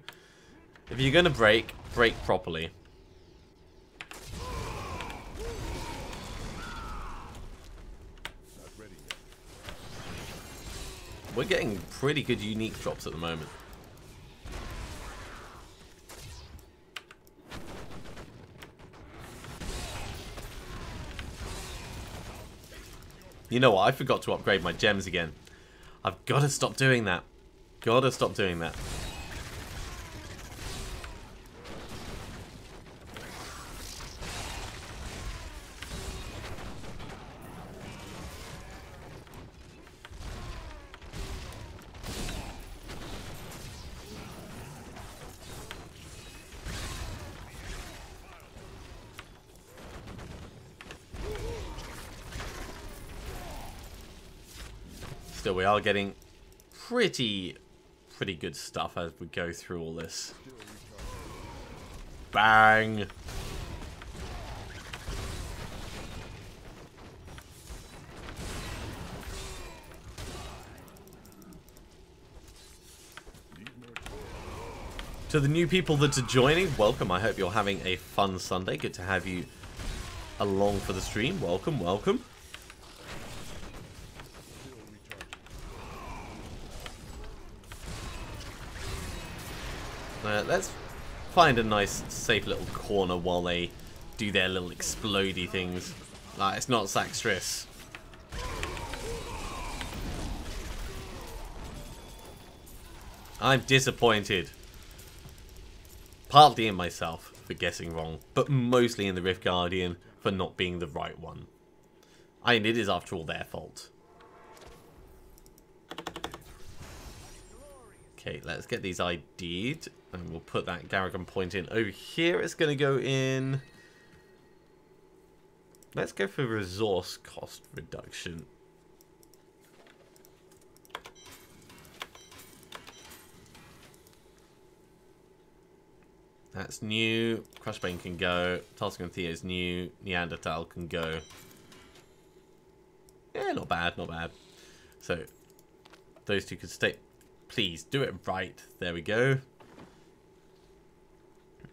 If you're going to break, break properly. We're getting pretty good unique drops at the moment. You know what? I forgot to upgrade my gems again. I've got to stop doing that. Gotta stop doing that. Still, we are getting pretty good stuff as we go through all this. Bang! To the new people that are joining, welcome. I hope you're having a fun Sunday. Good to have you along for the stream. Welcome, welcome. Let's find a nice, safe little corner while they do their little explodey things. It's not Saxtress. I'm disappointed. Partly in myself for guessing wrong, but mostly in the Rift Guardian for not being the right one. I mean, it is after all their fault. Okay, let's get these ID'd. And we'll put that Garrigan point in over here. It's going to go in. Let's go for resource cost reduction. That's new. Crushbane can go. Tarscan Theo's new. Neanderthal can go. Yeah, not bad, not bad. So, those two could stay. Please, do it right. There we go.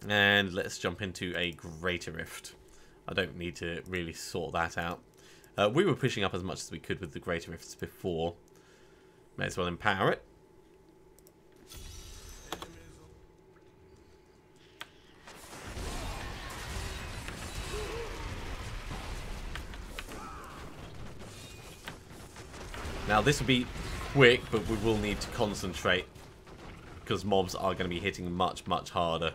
And let's jump into a Greater Rift. I don't need to really sort that out. We were pushing up as much as we could with the Greater Rifts before. May as well empower it. Now this will be quick, but we will need to concentrate because mobs are going to be hitting much harder.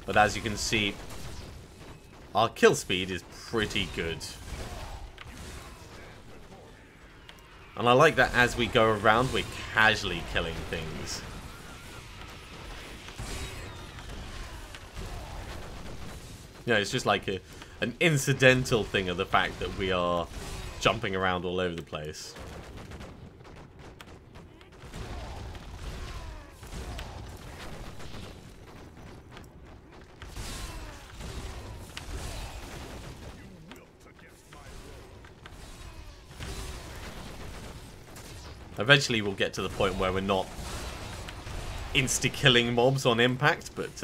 But as you can see, our kill speed is pretty good. And I like that as we go around, we're casually killing things. You know, it's just like an incidental thing of the fact that we are jumping around all over the place. Eventually we'll get to the point where we're not insta-killing mobs on impact, but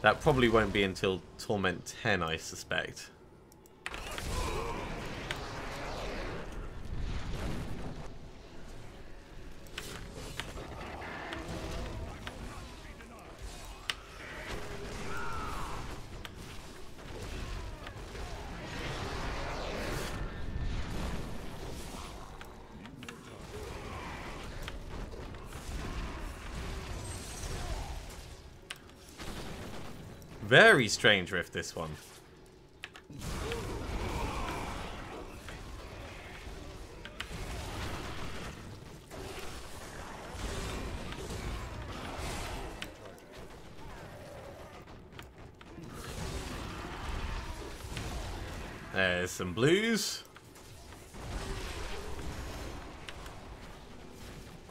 that probably won't be until Torment 10, I suspect. Very strange rift, this one. There's some blues.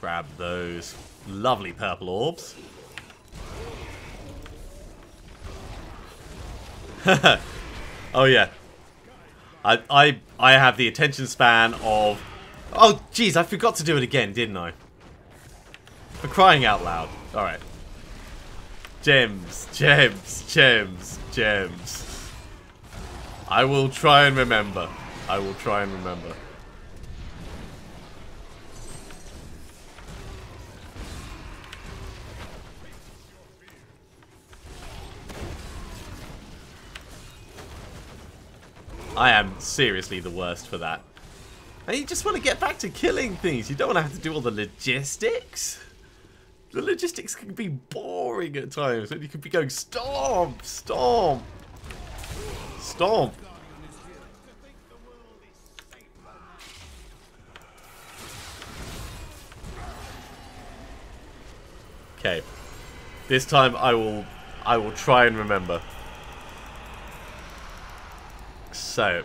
Grab those lovely purple orbs. Oh yeah, I have the attention span of... Oh jeez, I forgot to do it again, didn't I? For crying out loud. Alright. Gems, gems, gems, gems. I will try and remember. I will try and remember. I am seriously the worst for that. And you just want to get back to killing things. You don't want to have to do all the logistics. The logistics can be boring at times. And you could be going stomp, stomp, stomp. Okay. This time I will try and remember. So,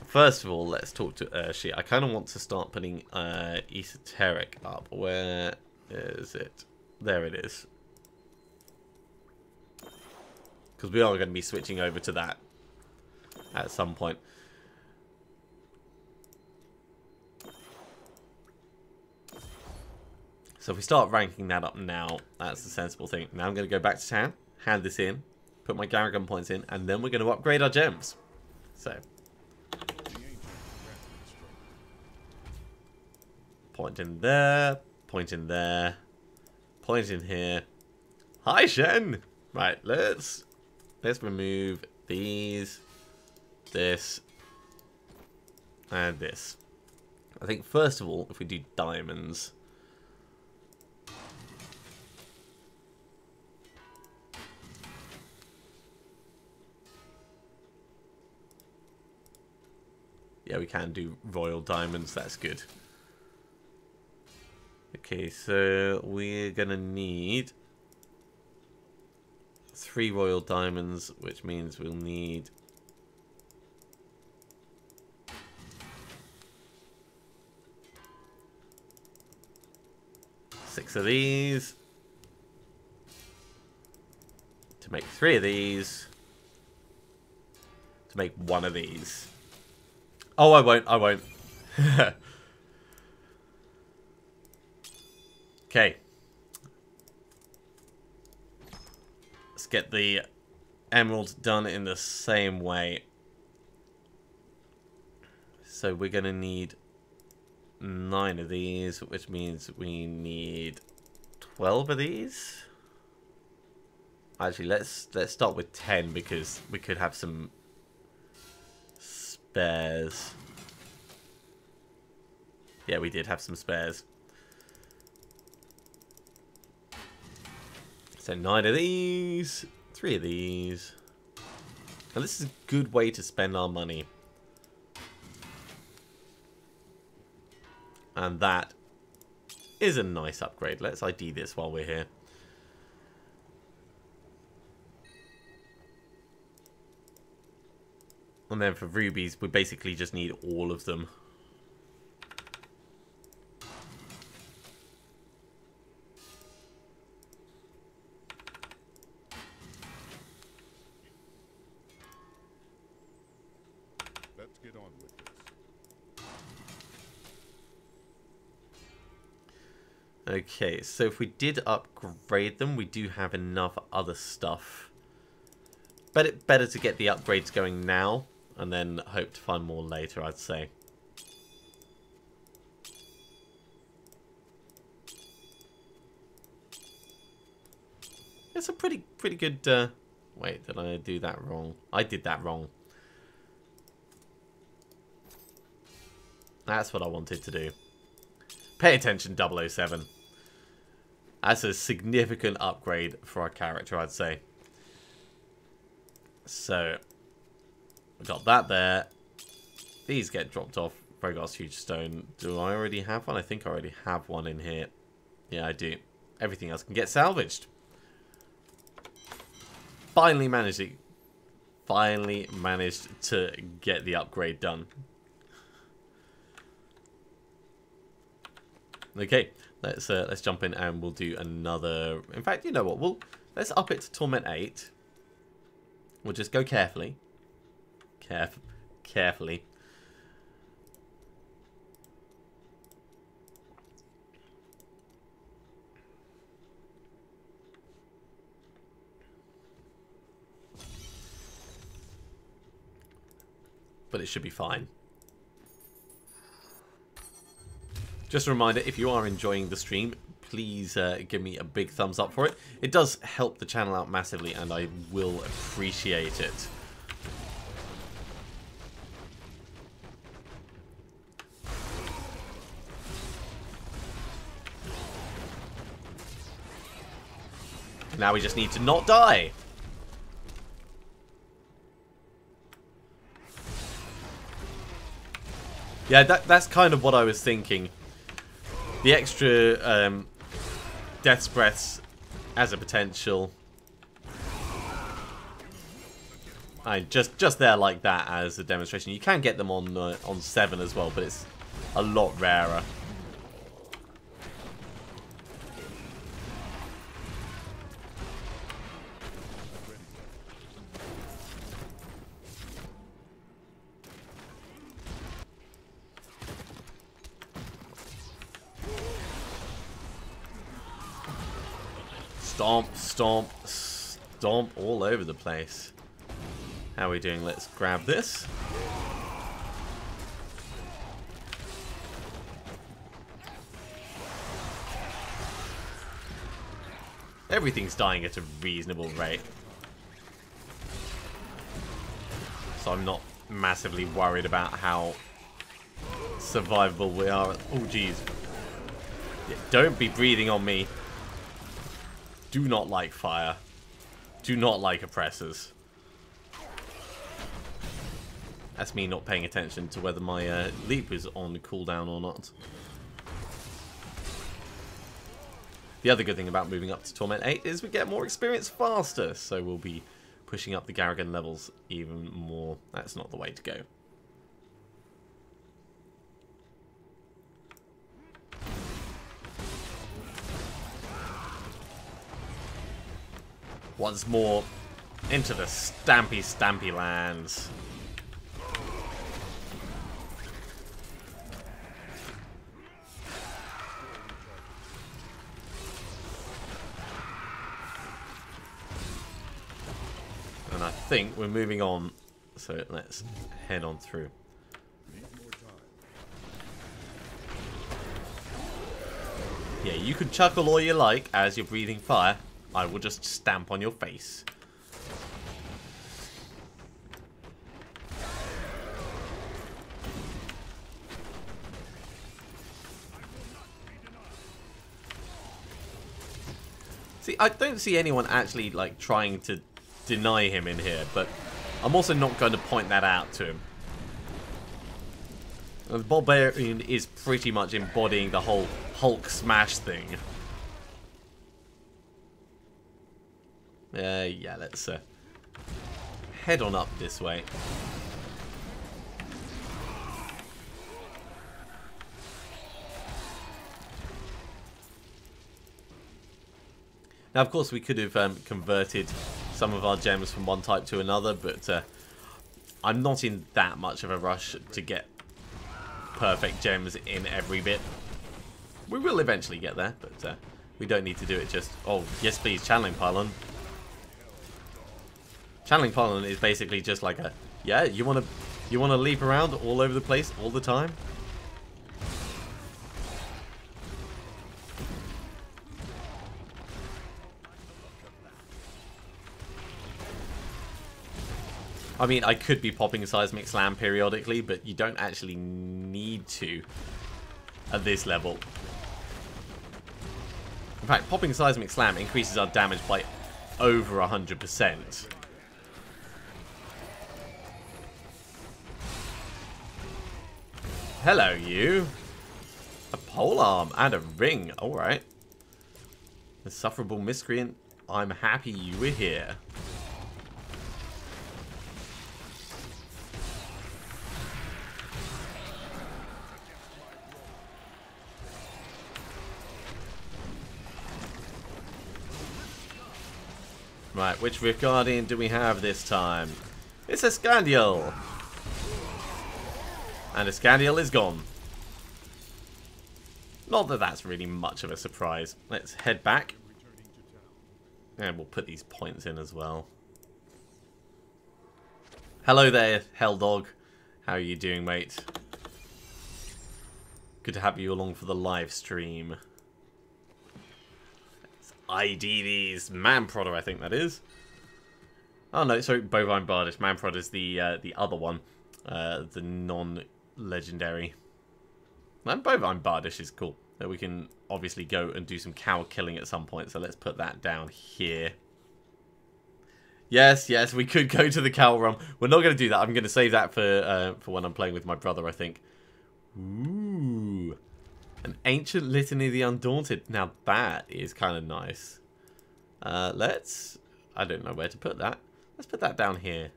first of all, let's talk to Urshi. I kind of want to start putting Esoteric up. Where is it? There it is. Because we are going to be switching over to that at some point. So if we start ranking that up now, that's the sensible thing. Now I'm going to go back to town, hand this in, put my Garrigan points in, and then we're going to upgrade our gems. So, point in there, point in there, point in here. Hi, Shen. Right, let's remove these, this, and this. I think first of all, if we do diamonds. Yeah, we can do royal diamonds. That's good. Okay, so we're going to need 3 royal diamonds, which means we'll need 6 of these to make 3 of these to make 1 of these. Oh, I won't. Okay. Let's get the emeralds done in the same way. So we're going to need 9 of these, which means we need 12 of these. Actually, let's start with 10 because we could have some spares. Yeah, we did have some spares. So 9 of these, 3 of these. And this is a good way to spend our money. And that is a nice upgrade. Let's ID this while we're here. And then for rubies, we basically just need all of them. Let's get on with this. Okay, so if we did upgrade them, we do have enough other stuff. Better to get the upgrades going now, and then hope to find more later, I'd say. It's a pretty good... Wait, did I do that wrong? I did that wrong. That's what I wanted to do. Pay attention, 007. That's a significant upgrade for our character, I'd say. So, we got that there. These get dropped off. Rogos Huge Stone. Do I already have one? I think I already have one in here. Yeah, I do. Everything else can get salvaged. Finally managed it. Finally managed to get the upgrade done. Okay, let's jump in and we'll do another. In fact, you know what? Let's up it to Torment 8. We'll just go carefully. Carefully. But it should be fine. Just a reminder, if you are enjoying the stream, please give me a big thumbs up for it. It does help the channel out massively, and I will appreciate it. Now we just need to not die. Yeah, that's kind of what I was thinking. The extra death breaths as a potential. Just there like that as a demonstration. You can get them on 7 as well, but it's a lot rarer. Stomp, stomp, stomp all over the place. How are we doing? Let's grab this. Everything's dying at a reasonable rate. So I'm not massively worried about how survivable we are. Oh, jeez. Yeah, don't be breathing on me. Do not like fire. Do not like oppressors. That's me not paying attention to whether my leap is on cooldown or not. The other good thing about moving up to Torment 8 is we get more experience faster, so we'll be pushing up the Garrigan levels even more. That's not the way to go. Once more into the stampy lands. And I think we're moving on, so let's head on through. Yeah, you can chuckle all you like as you're breathing fire. I will just stamp on your face. See, I don't see anyone actually like trying to deny him in here, but I'm also not going to point that out to him. The Barbarian is pretty much embodying the whole Hulk smash thing. Yeah, let's head on up this way. Now, of course, we could have converted some of our gems from one type to another, but I'm not in that much of a rush to get perfect gems in every bit. We will eventually get there, but we don't need to do it just... Oh, yes please, channeling pylon. Channeling pylon is basically just like a... Yeah, you wanna leap around all over the place all the time? I mean, I could be popping Seismic Slam periodically, but you don't actually need to at this level. In fact, popping Seismic Slam increases our damage by over 100%. Hello, you. A polearm and a ring. Alright. Insufferable Miscreant, I'm happy you were here. Right, which Rift Guardian do we have this time? It's a Scandial! And a Scandial is gone. Not that that's really much of a surprise. Let's head back. And we'll put these points in as well. Hello there, Helldog. How are you doing, mate? Good to have you along for the live stream. ID these. Manprodder, I think that is. Oh no, sorry, Bovine Bardish. Manprodder is the other one. The non-legendary. And Bovine Bardish is cool. We can obviously go and do some cow killing at some point, so let's put that down here. Yes, yes, we could go to the cow run. We're not going to do that. I'm going to save that for when I'm playing with my brother, I think. Ooh. An Ancient Litany of the Undaunted. Now that is kind of nice. Let's... I don't know where to put that. Let's put that down here. In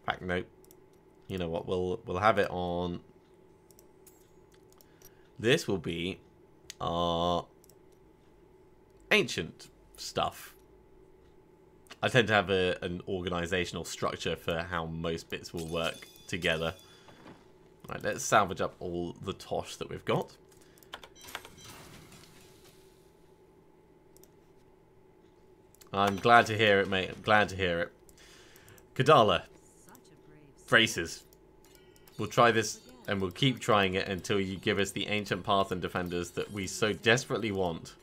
fact, nope. You know what? We'll have it on... This will be our ancient stuff. I tend to have an organizational structure for how most bits will work together. Right, let's salvage up all the tosh that we've got. I'm glad to hear it, mate. I'm glad to hear it. Kadala. Braces. We'll try this, and we'll keep trying it until you give us the Ancient Path and Defenders that we so desperately want.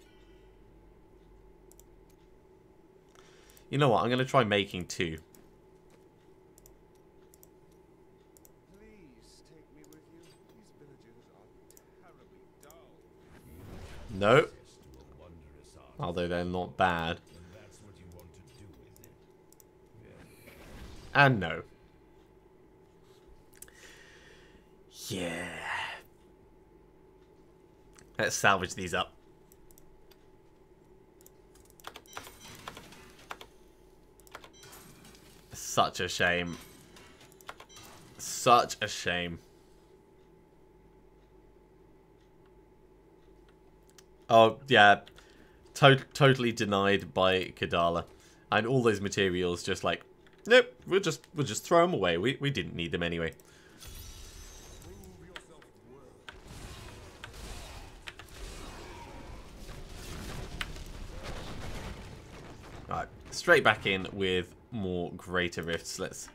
You know what? I'm going to try making 2. No. Although they're not bad. And no. Yeah. Let's salvage these up. Such a shame. Such a shame. Oh, yeah. Totally denied by Kadala. And all those materials just like, nope, we'll just throw them away. We didn't need them anyway. Alright, straight back in with more Greater Rifts. Let's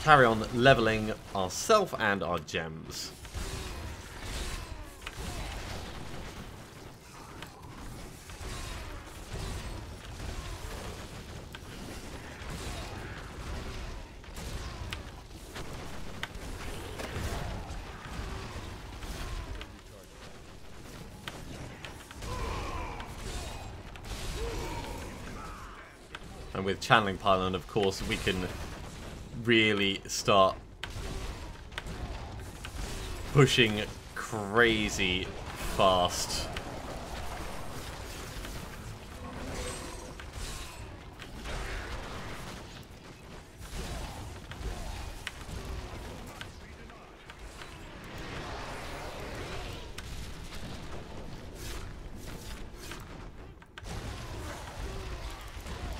carry on leveling ourselves and our gems. And with channeling pylon, of course, we can really start pushing crazy fast.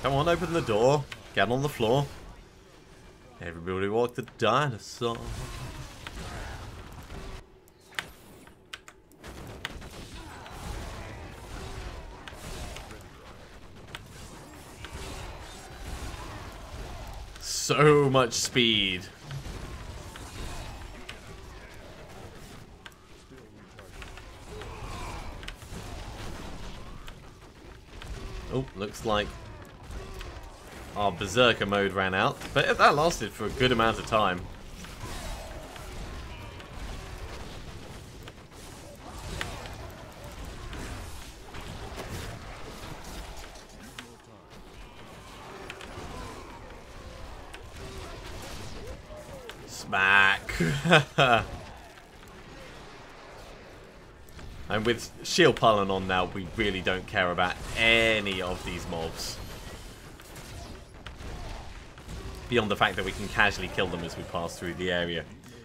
Come on, open the door. Get on the floor. Everybody walk the dinosaur. So much speed. Oh, looks like our berserker mode ran out, but that lasted for a good amount of time. Smack. And with shield pylon on now, we really don't care about any of these mobs. Beyond the fact that we can casually kill them as we pass through the area.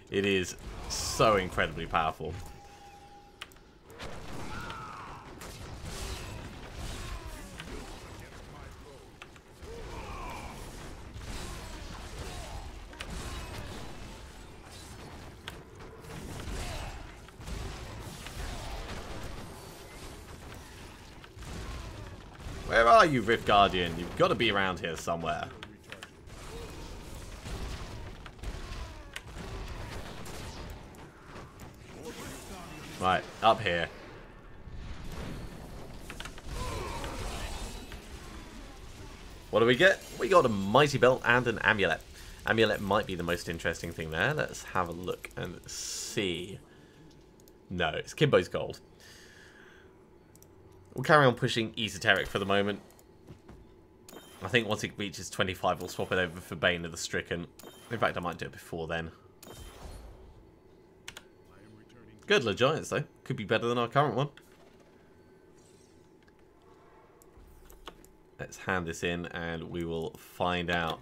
It is so incredibly powerful. Where are you, Rift Guardian? You've got to be around here somewhere. Right, up here. What do we get? We got a mighty belt and an amulet. Amulet might be the most interesting thing there. Let's have a look and see. No, it's Kimbo's gold. We'll carry on pushing esoteric for the moment. I think once it reaches 25, we'll swap it over for Bane of the Stricken. In fact, I might do it before then. Good Legiants, though. Could be better than our current one. Let's hand this in and we will find out.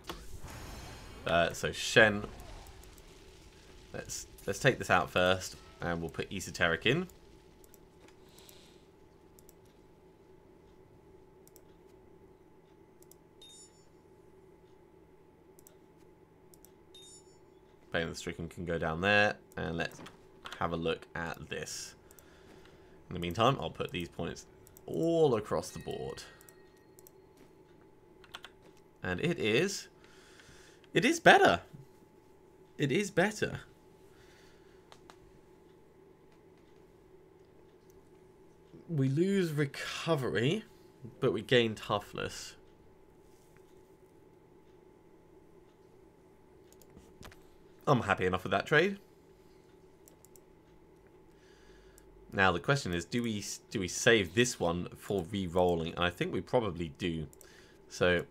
So Shen. Let's take this out first and we'll put esoteric in. Bane of the Stricken can go down there, and let's have a look at this. In the meantime, I'll put these points all across the board. And it is better. It is better. We lose recovery, but we gain toughness. I'm happy enough with that trade. Now the question is, do we save this one for re-rolling? And I think we probably do. So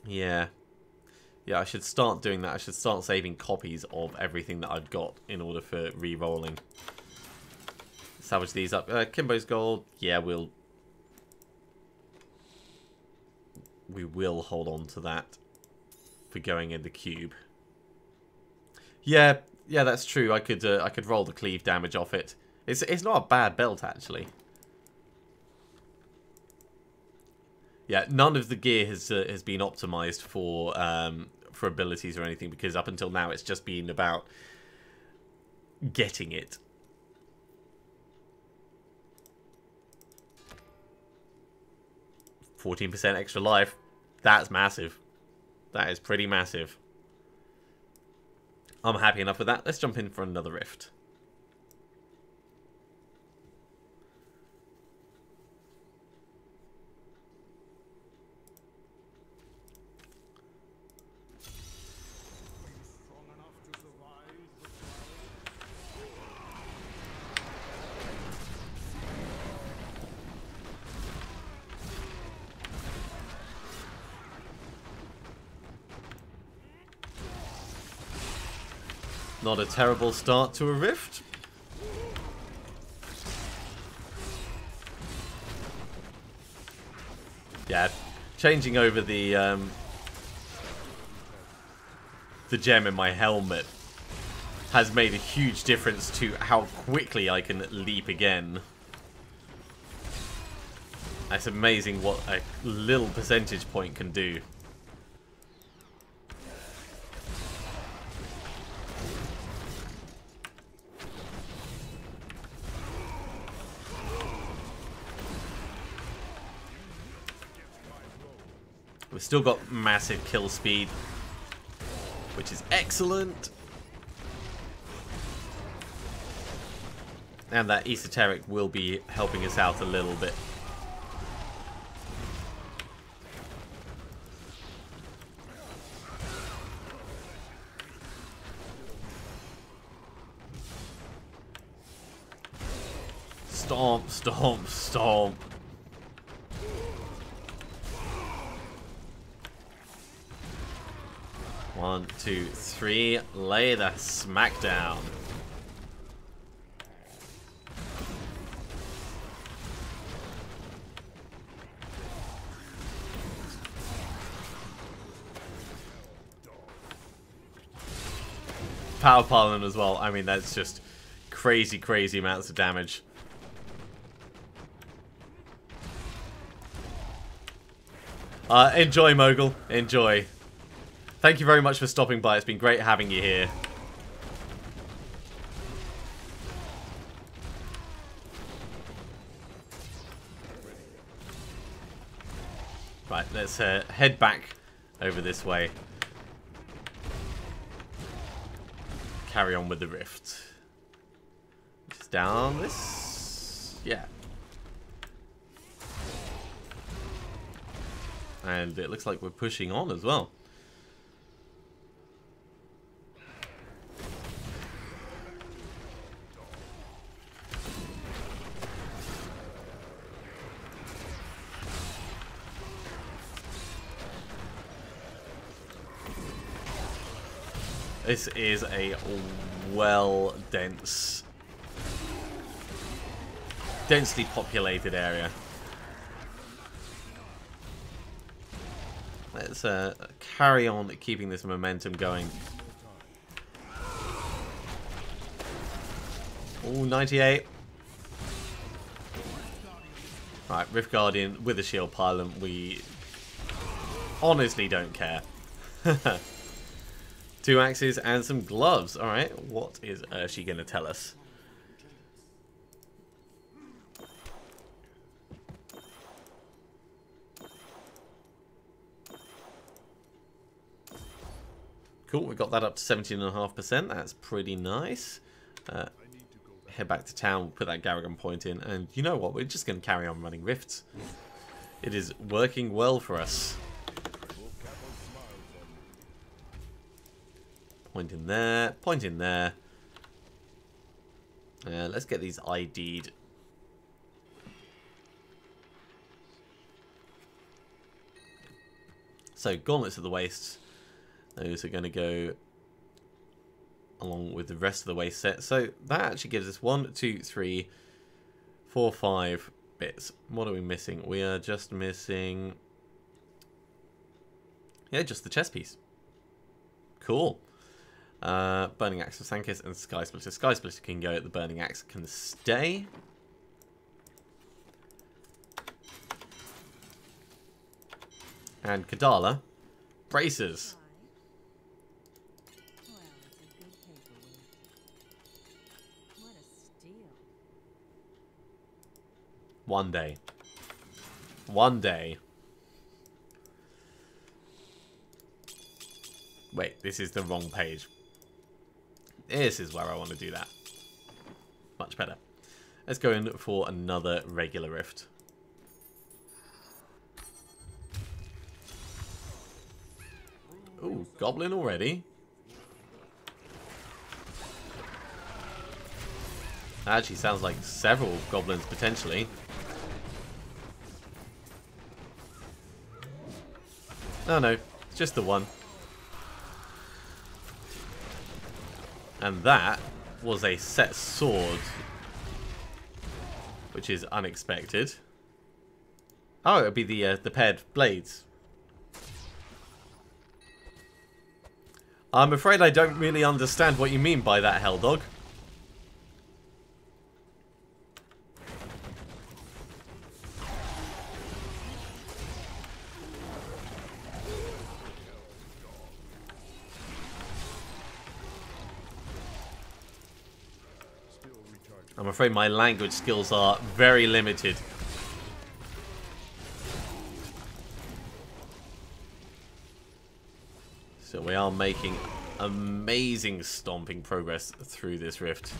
yeah, I should start doing that. I should start saving copies of everything that I've got in order for re-rolling. Salvage these up. Kimbo's gold. Yeah, we will hold on to that for going in the cube. Yeah, that's true. I could roll the cleave damage off it. It's not a bad belt actually. Yeah, none of the gear has been optimized for abilities or anything, because up until now it's just been about getting it. %, extra life. That's massive. That is pretty massive. I'm happy enough with that. Let's jump in for another rift. Not a terrible start to a rift. Yeah, changing over the gem in my helmet has made a huge difference to how quickly I can leap again. It's amazing what a little percentage point can do. We've still got massive kill speed, which is excellent. And that esoteric will be helping us out a little bit. Stomp, stomp, stomp. One, two, three. Lay the smack down. Power pylon as well. I mean, that's just crazy, crazy amounts of damage. Enjoy, Mogul. Enjoy. Thank you very much for stopping by. It's been great having you here. Right, let's head back over this way. Carry on with the rift. Just down this. Yeah. And it looks like we're pushing on as well. This is a densely populated area. Let's carry on keeping this momentum going. Ooh, 98. Right, Rift Guardian with a shield pylon. We honestly don't care. 2 axes and some gloves. Alright, what is she going to tell us? Cool, we got that up to 17.5%. That's pretty nice. Head back to town, put that Garrigan point in, and you know what? We're just going to carry on running rifts. It is working well for us. Point in there, point in there. Let's get these ID'd. So, Gauntlets of the Wastes. Those are going to go along with the rest of the waste set. So that actually gives us 1, 2, 3, 4, 5 bits. What are we missing? We are just missing... yeah, just the chest piece. Cool. Burning Axe of Sankis and Sky Splitter. Sky Splitter can go, the Burning Axe can stay. And Kadala. Bracers. One day. One day. Wait, this is the wrong page. This is where I want to do that. Much better. Let's go in for another regular rift. Ooh, goblin already. Actually sounds like several goblins potentially. Oh no, it's just the one. And that was a set sword, which is unexpected. Oh, it would be the paired blades. I'm afraid I don't really understand what you mean by that, Helldog. I'm afraid my language skills are very limited. So we are making amazing stomping progress through this rift.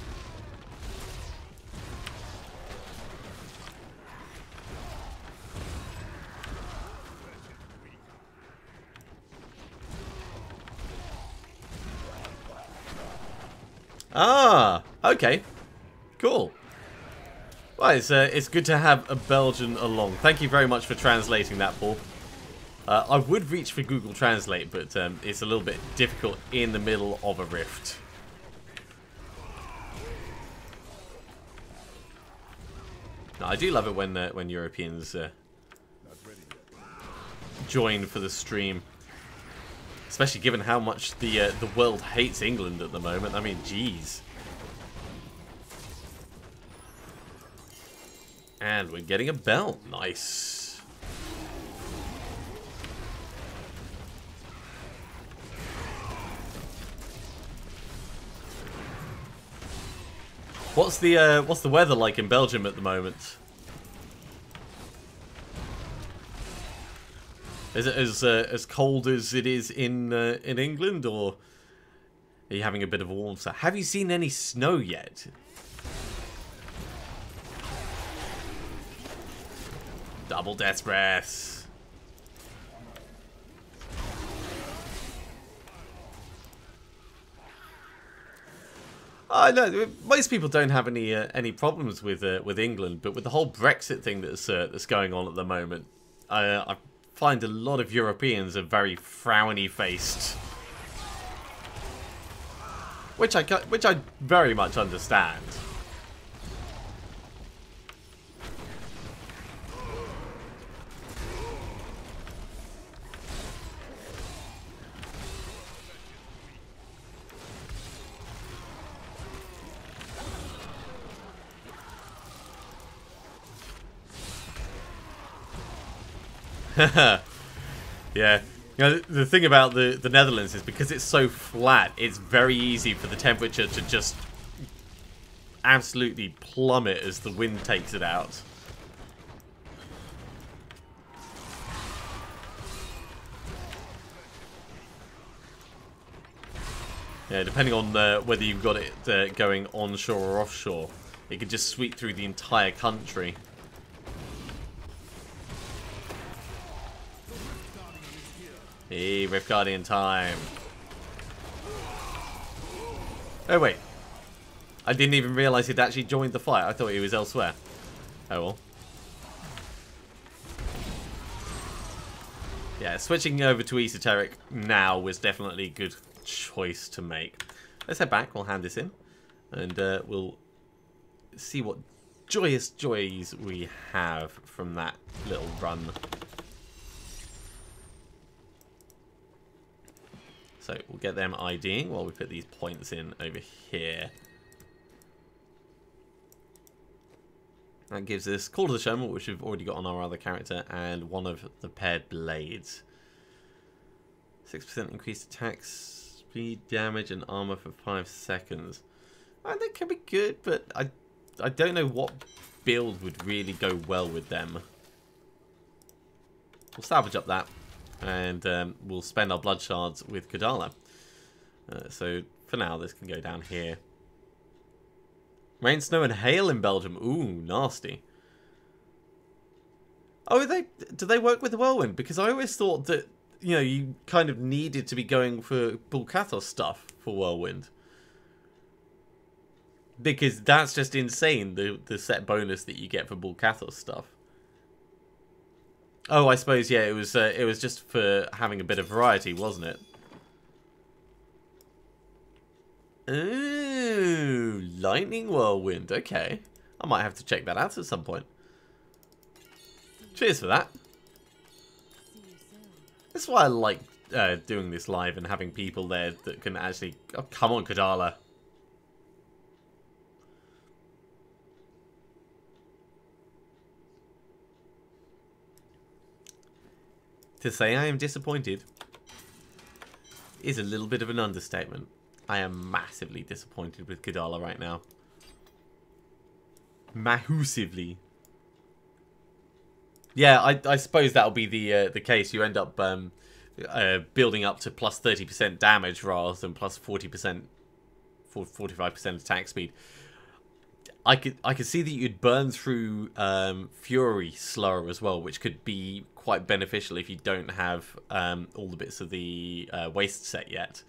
Ah, okay. Cool. Well, it's good to have a Belgian along. Thank you very much for translating that, Paul. I would reach for Google Translate, but it's a little bit difficult in the middle of a rift. No, I do love it when Europeans join for the stream, especially given how much the world hates England at the moment. I mean, jeez. And we're getting a bell. Nice. What's the weather like in Belgium at the moment? Is it as cold as it is in England, or are you having a bit of a warm summer? Have you seen any snow yet? Double death breaths. No, most people don't have any problems with England, but with the whole Brexit thing that's going on at the moment, I find a lot of Europeans are very frowny faced, which I very much understand. Yeah, you know, the thing about the Netherlands is because it's so flat, it's very easy for the temperature to just absolutely plummet as the wind takes it out. Yeah, depending on whether you've got it going onshore or offshore, it could just sweep through the entire country. Hey, Rift Guardian time. Oh, wait. I didn't even realise he'd actually joined the fight. I thought he was elsewhere. Oh, well. Yeah, switching over to Esoteric now was definitely a good choice to make. Let's head back. We'll hand this in. And we'll see what joyous joys we have from that little run. So we'll get them IDing while we put these points in over here. That gives us Call to the Showman, which we've already got on our other character, and one of the paired blades. 6% increased attack speed, damage, and armor for 5 seconds. And that can be good, but I don't know what build would really go well with them. We'll salvage up that. And we'll spend our blood shards with Kadala. So for now, this can go down here. Rain, snow, and hail in Belgium. Ooh, nasty. Oh, do they work with the whirlwind? Because I always thought that, you know, you kind of needed to be going for Bulkathos stuff for whirlwind. Because that's just insane, the set bonus that you get for Bulkathos stuff. Oh, I suppose, yeah, it was just for having a bit of variety, wasn't it? lightning whirlwind. Okay. I might have to check that out at some point. Cheers for that. See you soon. That's why I like doing this live and having people there that can actually... Oh, come on, Kadala. To say I am disappointed is a little bit of an understatement. I am massively disappointed with Kadala right now. Massively. Yeah, I suppose that'll be the case. You end up building up to plus 30% damage rather than plus 40%, 45% attack speed. I could see that you'd burn through Fury slower as well, which could be quite beneficial if you don't have all the bits of the waste set yet.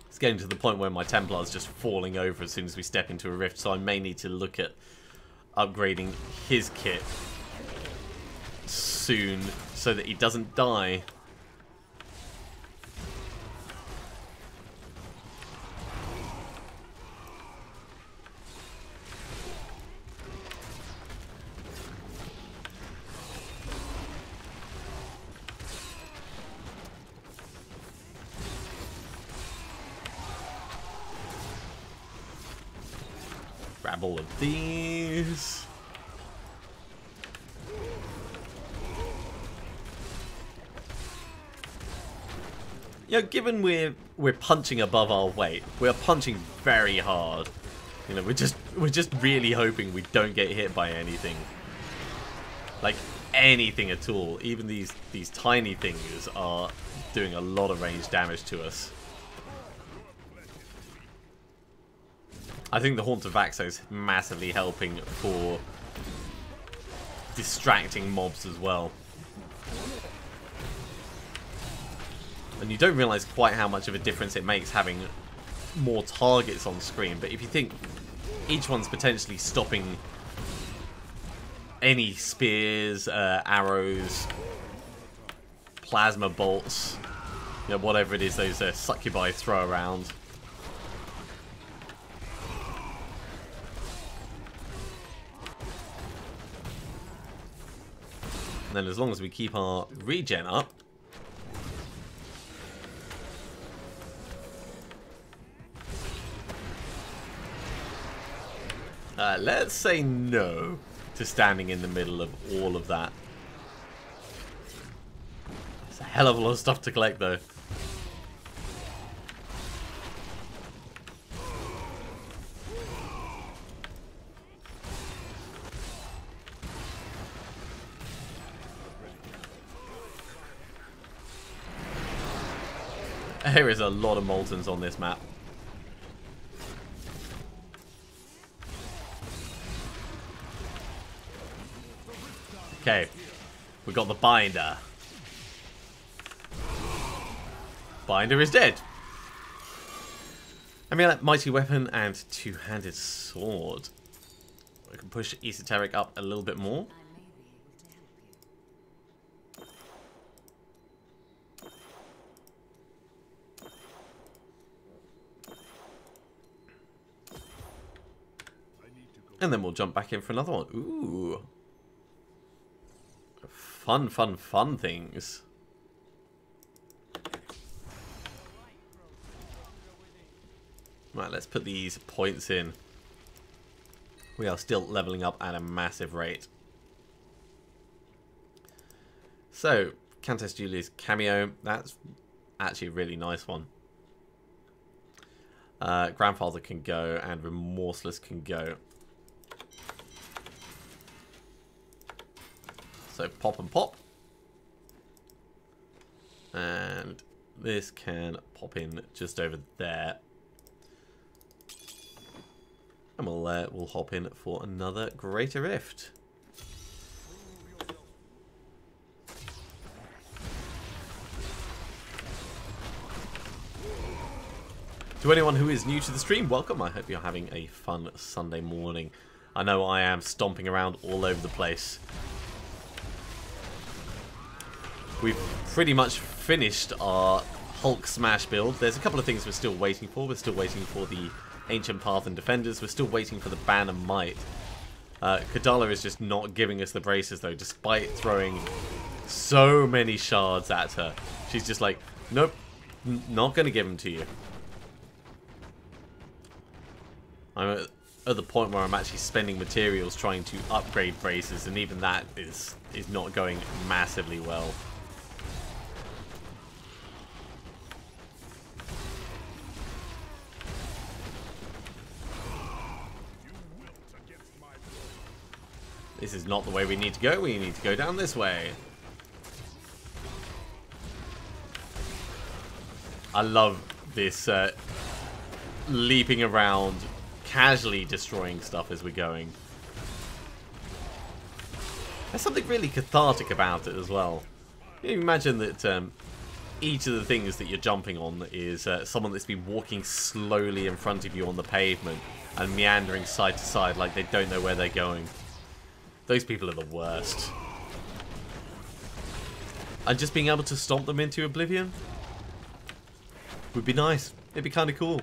It's getting to the point where my Templar's just falling over as soon as we step into a rift, so I may need to look at upgrading his kit soon so that he doesn't die. Grab all of these. You know, given we're punching above our weight, we're punching very hard. You know, we're just really hoping we don't get hit by anything. Like anything at all. Even these tiny things are doing a lot of range damage to us. I think the Haunt of Vaxo is massively helping for distracting mobs as well. And you don't realise quite how much of a difference it makes having more targets on screen, but if you think each one's potentially stopping any spears, arrows, plasma bolts, you know, whatever it is those succubi throw around. And then as long as we keep our regen up, let's say no to standing in the middle of all of that. It's a hell of a lot of stuff to collect though. There is a lot of Moltons on this map. Okay, we got the Binder. Binder is dead. I mean, that mighty weapon and two-handed sword. We can push Esoteric up a little bit more. And then we'll jump back in for another one. Ooh. Fun, fun, fun things. Right, let's put these points in. We are still leveling up at a massive rate. So, Countess Julie's cameo. That's actually a really nice one. Grandfather can go and Remorseless can go. So pop and pop. And this can pop in just over there. And we'll hop in for another Greater Rift. To anyone who is new to the stream, welcome. I hope you're having a fun Sunday morning. I know I am stomping around all over the place. We've pretty much finished our Hulk Smash build. There's a couple of things we're still waiting for. We're still waiting for the Ancient Path and Defenders. We're still waiting for the Ban and Might. Kadala is just not giving us the braces though, despite throwing so many shards at her. She's just like, nope, not going to give them to you. I'm at the point where I'm actually spending materials trying to upgrade braces, and even that is not going massively well. This is not the way we need to go. We need to go down this way. I love this leaping around, casually destroying stuff as we're going. There's something really cathartic about it as well. You imagine that each of the things that you're jumping on is someone that's been walking slowly in front of you on the pavement and meandering side to side like they don't know where they're going. Those people are the worst. And just being able to stomp them into oblivion would be nice. It'd be kind of cool.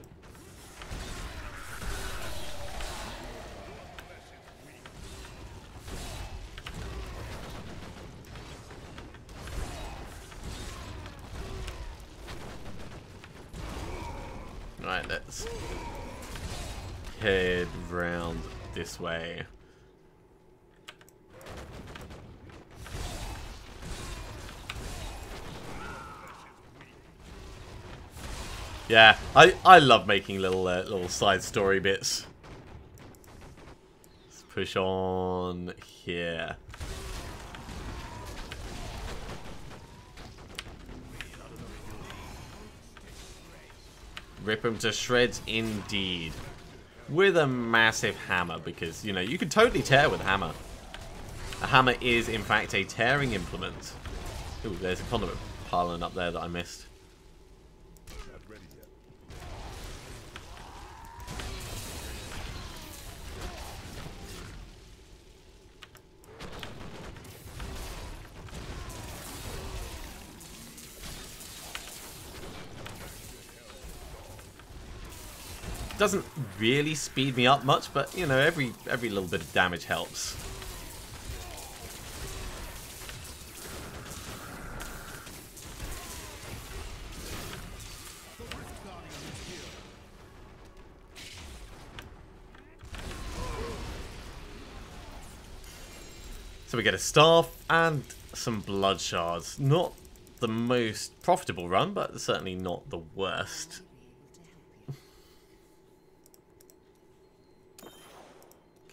Right, let's head round this way. Yeah, I love making little side story bits. Let's push on here. Rip them to shreds indeed. With a massive hammer, because, you know, you can totally tear with a hammer. A hammer is, in fact, a tearing implement. Ooh, there's a condiment piling up there that I missed. Doesn't really speed me up much, but you know, every little bit of damage helps. So we get a staff and some blood shards. Not the most profitable run, but certainly not the worst.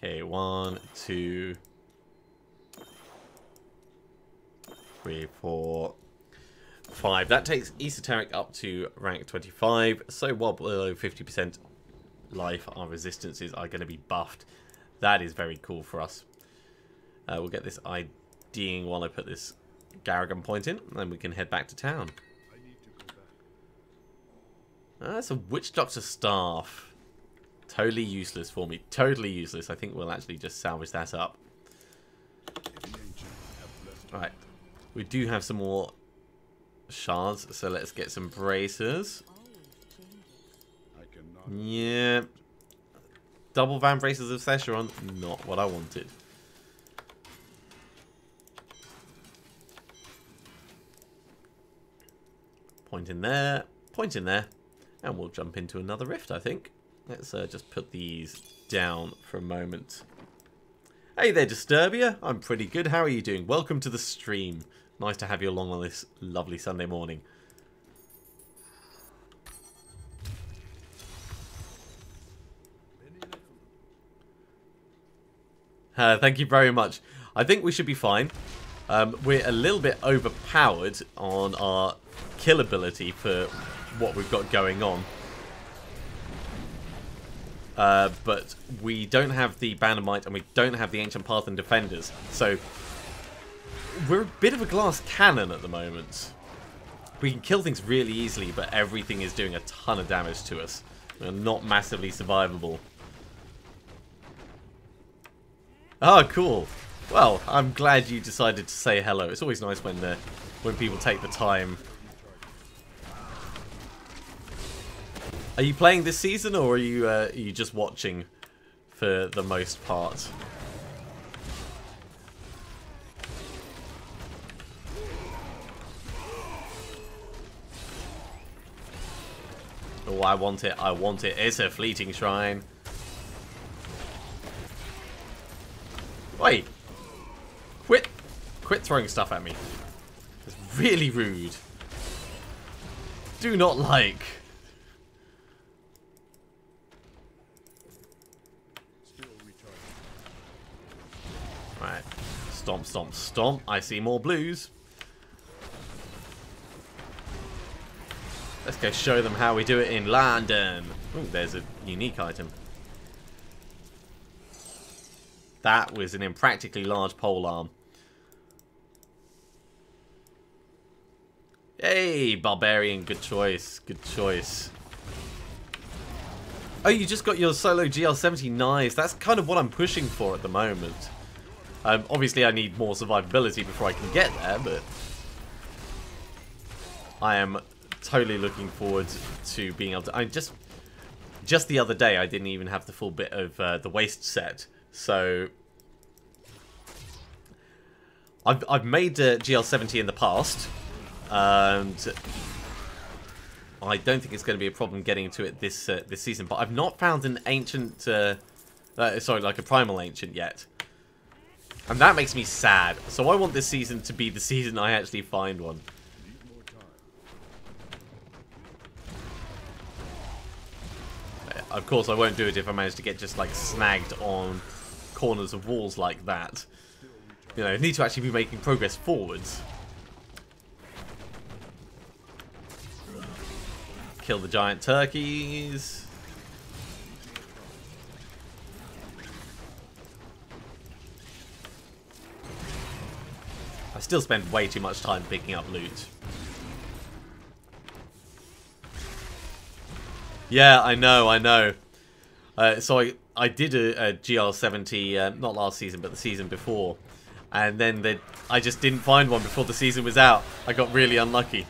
Okay, 1, 2, 3, 4, 5. That takes Esoteric up to rank 25. So while below 50% life, our resistances are going to be buffed. That is very cool for us. We'll get this IDing while I put this Garrigan point in, and then we can head back to town. That's a Witch Doctor staff. Totally useless for me. Totally useless. I think we'll actually just salvage that up. Right. We do have some more shards, so let's get some bracers. Yeah. Double Van Bracers of Sescheron. Not what I wanted. Point in there. Point in there. And we'll jump into another rift, I think. Let's just put these down for a moment. Hey there, Disturbia. I'm pretty good. How are you doing? Welcome to the stream. Nice to have you along on this lovely Sunday morning. Thank you very much. I think we should be fine. We're a little bit overpowered on our kill ability for what we've got going on. But we don't have the Bannermite and we don't have the Ancient Path and Defenders. So we're a bit of a glass cannon at the moment. We can kill things really easily, but everything is doing a ton of damage to us. And not massively survivable. Oh, cool. Well, I'm glad you decided to say hello. It's always nice when people take the time. Are you playing this season, or are you just watching for the most part? Oh, I want it. I want it. It's a fleeting shrine. Wait. Quit throwing stuff at me. It's really rude. Do not like. Right. Stomp, stomp, stomp. I see more blues. Let's go show them how we do it in London. Ooh, there's a unique item. That was an impractically large polearm. Hey, Barbarian, good choice, good choice. Oh, you just got your solo GL70, nice. That's kind of what I'm pushing for at the moment. Obviously, I need more survivability before I can get there, but I am totally looking forward to being able to... Just the other day, I didn't even have the full bit of the waste set, so... I've made GL70 in the past, and I don't think it's going to be a problem getting to it this season. But I've not found an ancient, sorry, like a primal ancient yet, and that makes me sad. So I want this season to be the season I actually find one. Of course, I won't do it if I manage to get just like snagged on corners of walls like that. You know, I need to actually be making progress forwards. Kill the giant turkeys. I still spend way too much time picking up loot. Yeah, I know. So I did a GL70, not last season, but the season before. And then I just didn't find one before the season was out. I got really unlucky.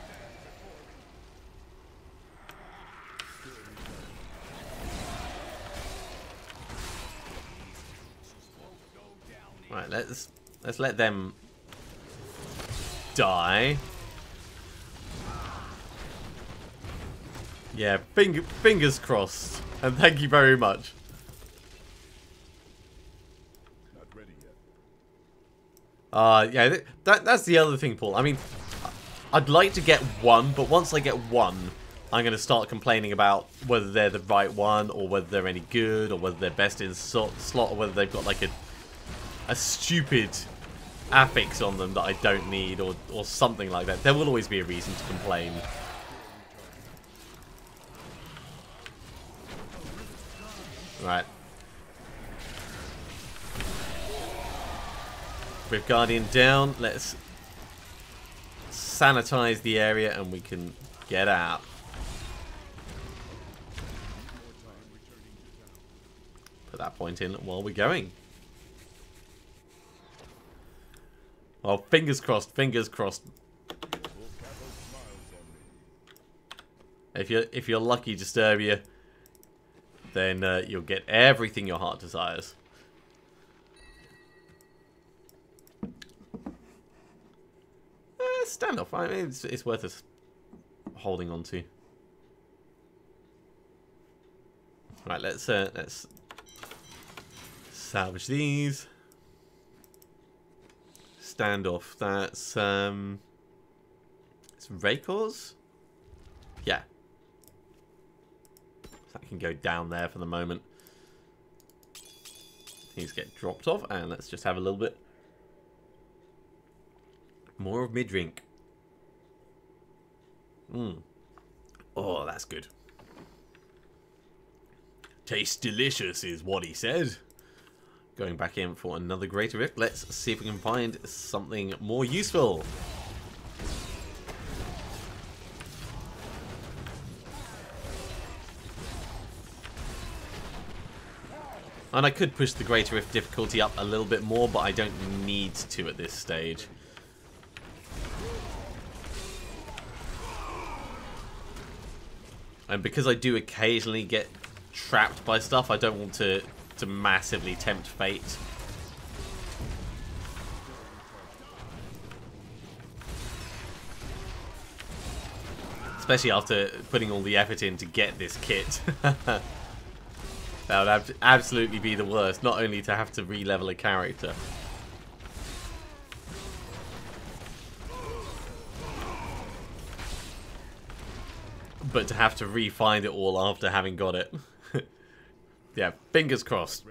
Right, let's let them die. Yeah, fingers crossed. And thank you very much. Not ready yet. Yeah, that's the other thing, Paul. I mean, I'd like to get one, but once I get one, I'm going to start complaining about whether they're the right one, or whether they're any good, or whether they're best in slot, or whether they've got like a stupid affix on them that I don't need, or something like that. There will always be a reason to complain. Right. With Guardian down, let's sanitize the area and we can get out. Put that point in while we're going. Oh, fingers crossed, fingers crossed. If you're lucky, Disturbia, then you'll get everything your heart desires. Standoff. I mean, it's worth us holding on to. Right, let's salvage these. Standoff. That's it's Raycors. Yeah. That can go down there for the moment. Things get dropped off, and let's just have a little bit more of mid-drink. Oh, that's good. Tastes delicious is what he said. Going back in for another greater rift. Let's see if we can find something more useful. And I could push the Greater Rift difficulty up a little bit more, but I don't need to at this stage. And because I do occasionally get trapped by stuff, I don't want to massively tempt fate. Especially after putting all the effort in to get this kit. That would absolutely be the worst, not only to have to re-level a character. But to have to re-find it all after having got it. Yeah, fingers crossed.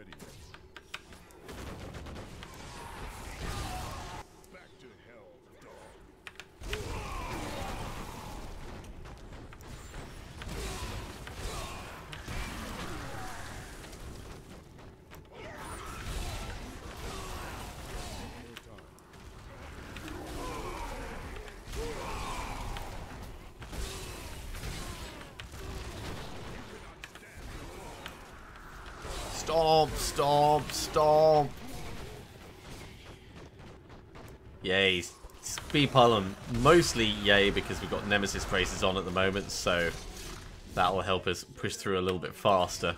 Stomp, stomp, stomp. Yay. Speed pylon, mostly yay because we've got Nemesis braces on at the moment, so that will help us push through a little bit faster.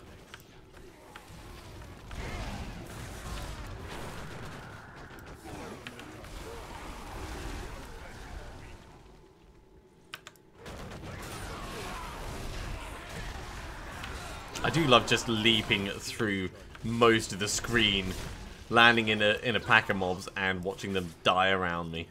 I do love just leaping through most of the screen, landing in a pack of mobs and watching them die around me.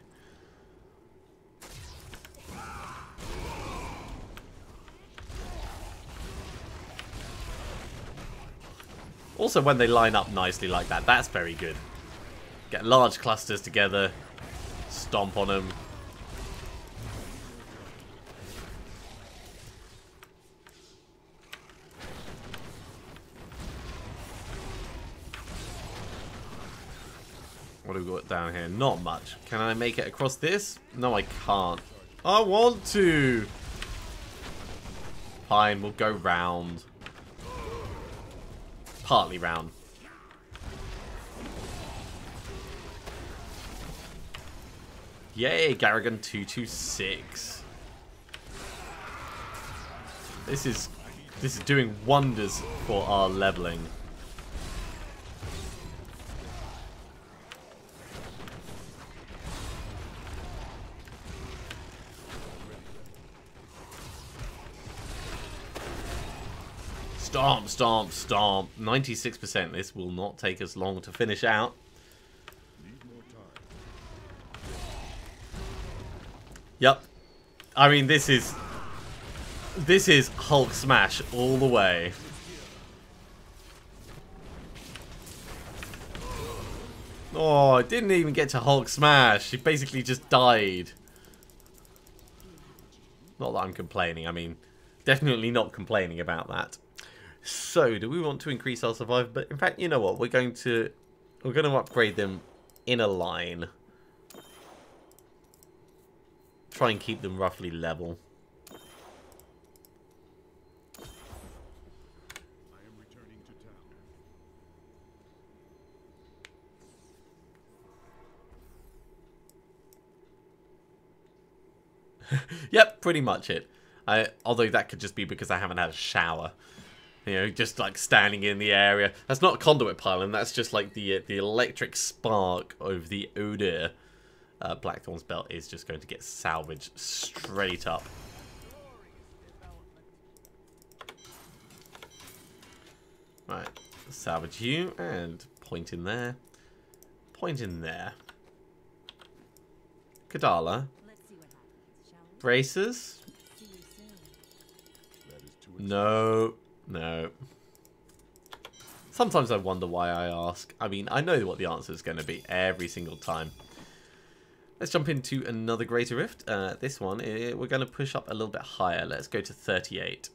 Also, when they line up nicely like that, that's very good. Get large clusters together, stomp on them. What do we got down here? Not much. Can I make it across this? No, I can't. I want to. Fine, we'll go round. Partly round. Yay, Garrigan 226. This is doing wonders for our leveling. Stomp, stomp, stomp. 96%. This will not take us long to finish out. Yep. I mean, this is Hulk smash all the way. Oh, it didn't even get to Hulk smash. She basically just died. Not that I'm complaining. I mean, definitely not complaining about that. So, do we want to increase our survival? But in fact, you know what? We're going to upgrade them in a line. Try and keep them roughly level. I am returning to town. Yep, pretty much it. Although that could just be because I haven't had a shower. You know, just like standing in the area. That's not a conduit pylon. That's just like the electric spark of the odor. Blackthorn's belt is just going to get salvaged straight up. Right, salvage you and point in there. Point in there. Kadala. Let's see what happens, shall we? Braces? See you soon. That is too No. No. Sometimes I wonder why I ask. I mean, I know what the answer is going to be every single time. Let's jump into another Greater Rift. This one, we're going to push up a little bit higher. Let's go to 38.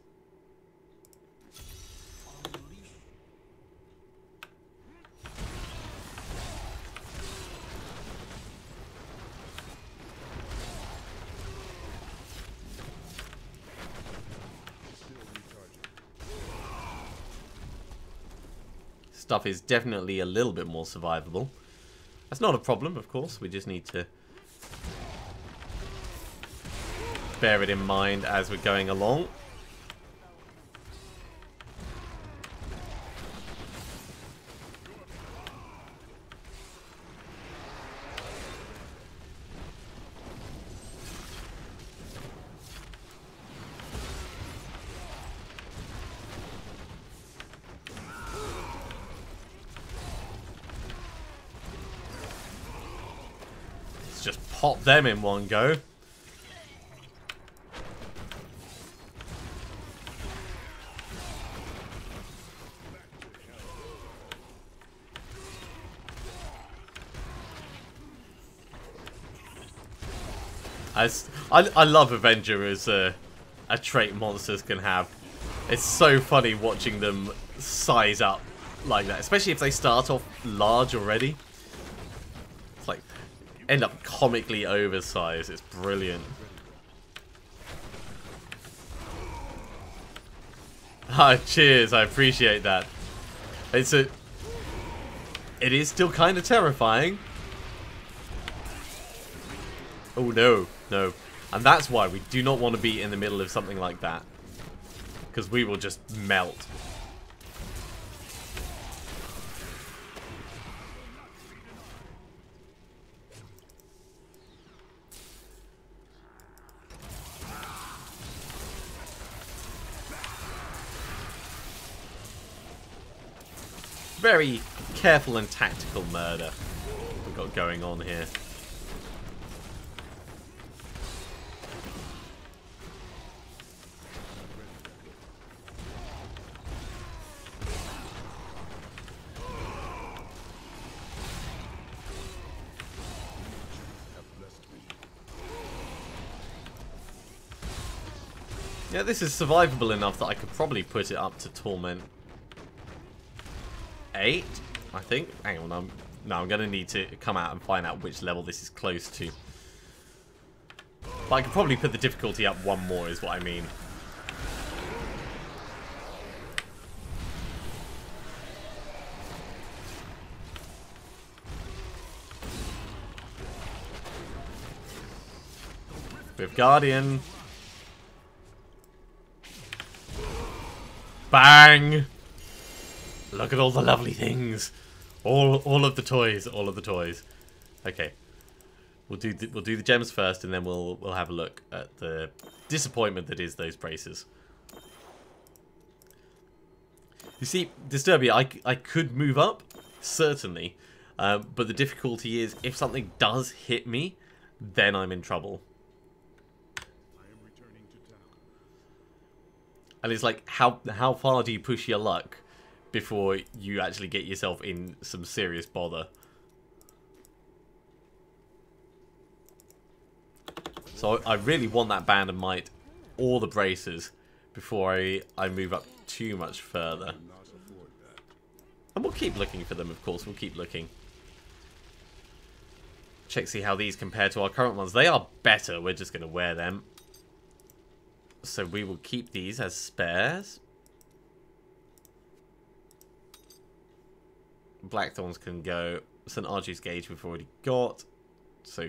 stuff is definitely a little bit more survivable. That's not a problem, of course. We just need to bear it in mind as we're going along. Just pop them in one go. I love Avenger as a trait monsters can have. It's so funny watching them size up like that, especially if they start off large already. It's like end up comically oversized. It's brilliant. Ah, cheers! I appreciate that. It is still kind of terrifying. Oh no, no. And that's why we do not want to be in the middle of something like that. Because we will just melt. Very careful and tactical murder we've got going on here. Yeah, this is survivable enough that I could probably put it up to Torment 8, I think. Hang on, I'm going to need to come out and find out which level this is close to. But I could probably put the difficulty up one more, is what I mean. With Guardian. Bang! Look at all the lovely things. All of the toys, all of the toys. Okay. We'll do the gems first, and then we'll have a look at the disappointment that is those braces. You see, Disturbia, I could move up, certainly. But the difficulty is, if something does hit me, then I'm in trouble. And it's like, how far do you push your luck before you actually get yourself in some serious bother? So I really want that Band of Might or the braces before I move up too much further. And we'll keep looking for them, of course. We'll keep looking. Check, see how these compare to our current ones. They are better. We're just going to wear them. So we will keep these as spares. Blackthorns can go. St. Archie's Gauge we've already got. So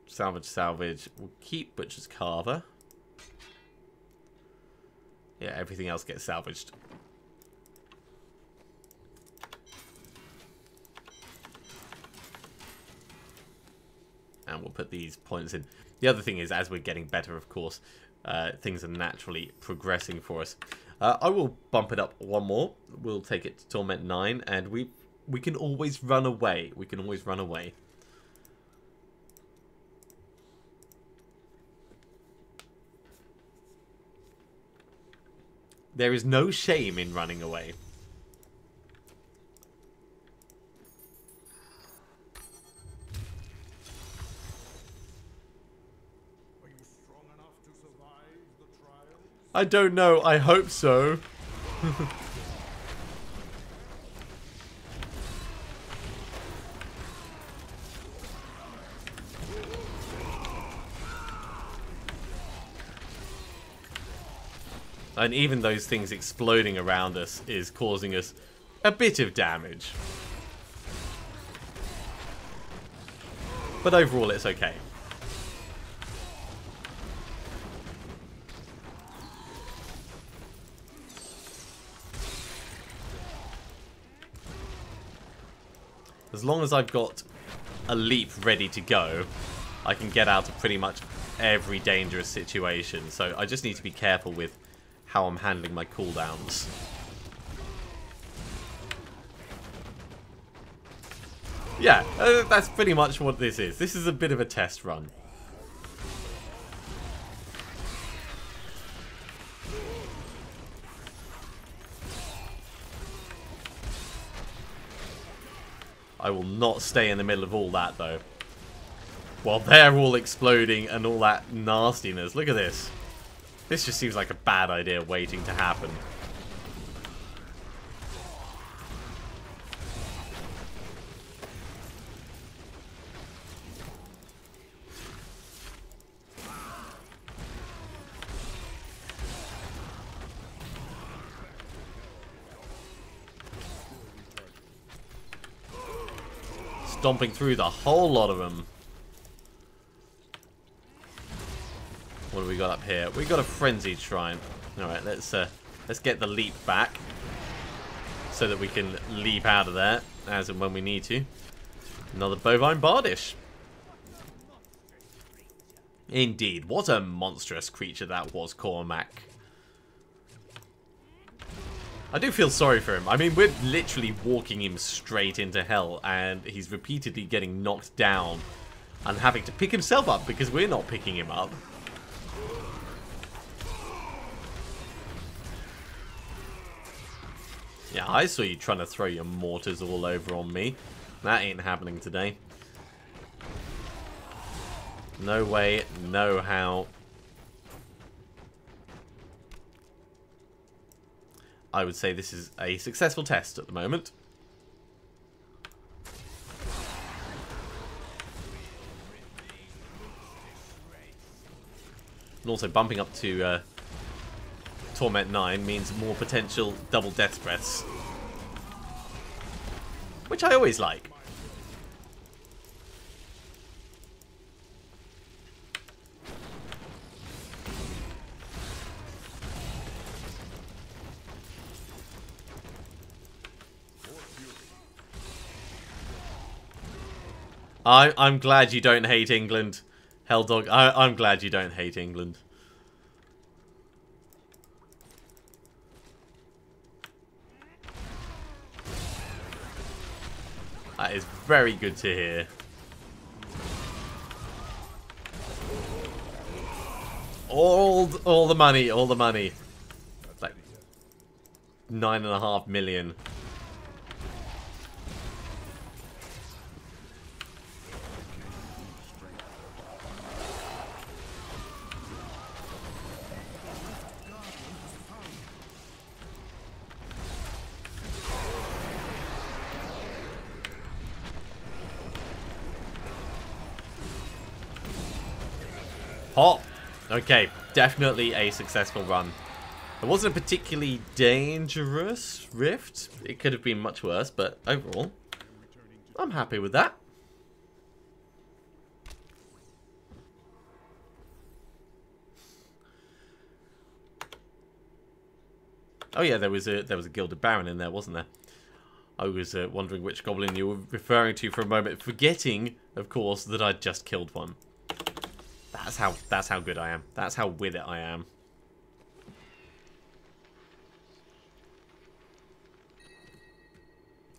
salvage. We'll keep Butcher's Carver. Yeah, everything else gets salvaged. And we'll put these points in. The other thing is, as we're getting better, of course, things are naturally progressing for us. I will bump it up one more. We'll take it to Torment 9, and we can always run away. We can always run away. There is no shame in running away. I don't know. I hope so. And even those things exploding around us is causing us a bit of damage. But overall, it's okay. As long as I've got a leap ready to go, I can get out of pretty much every dangerous situation. So I just need to be careful with how I'm handling my cooldowns. Yeah, that's pretty much what this is. This is a bit of a test run. I will not stay in the middle of all that, though. While they're all exploding and all that nastiness. Look at this. This just seems like a bad idea waiting to happen. Stomping through the whole lot of them. What do we got up here? We got a frenzied shrine. All right, let's get the leap back so that we can leap out of there as and when we need to. Another bovine bardish. Indeed, what a monstrous creature that was, Cormac. I do feel sorry for him. I mean, we're literally walking him straight into hell, and he's repeatedly getting knocked down and having to pick himself up because we're not picking him up. Yeah, I saw you trying to throw your mortars all over on me. That ain't happening today. No way, no how. I would say this is a successful test at the moment. And also bumping up to Torment 9 means more potential double death breaths. Which I always like. I'm glad you don't hate England, Helldog. I'm glad you don't hate England. That is very good to hear. All the money, all the money. Like 9.5 million. Hot. Okay, definitely a successful run. It wasn't a particularly dangerous rift. It could have been much worse, but overall, I'm happy with that. Oh yeah, there was a Gilded Baron in there, wasn't there? I was wondering which goblin you were referring to for a moment, forgetting, of course, that I'd just killed one. That's how good I am. That's how with it I am.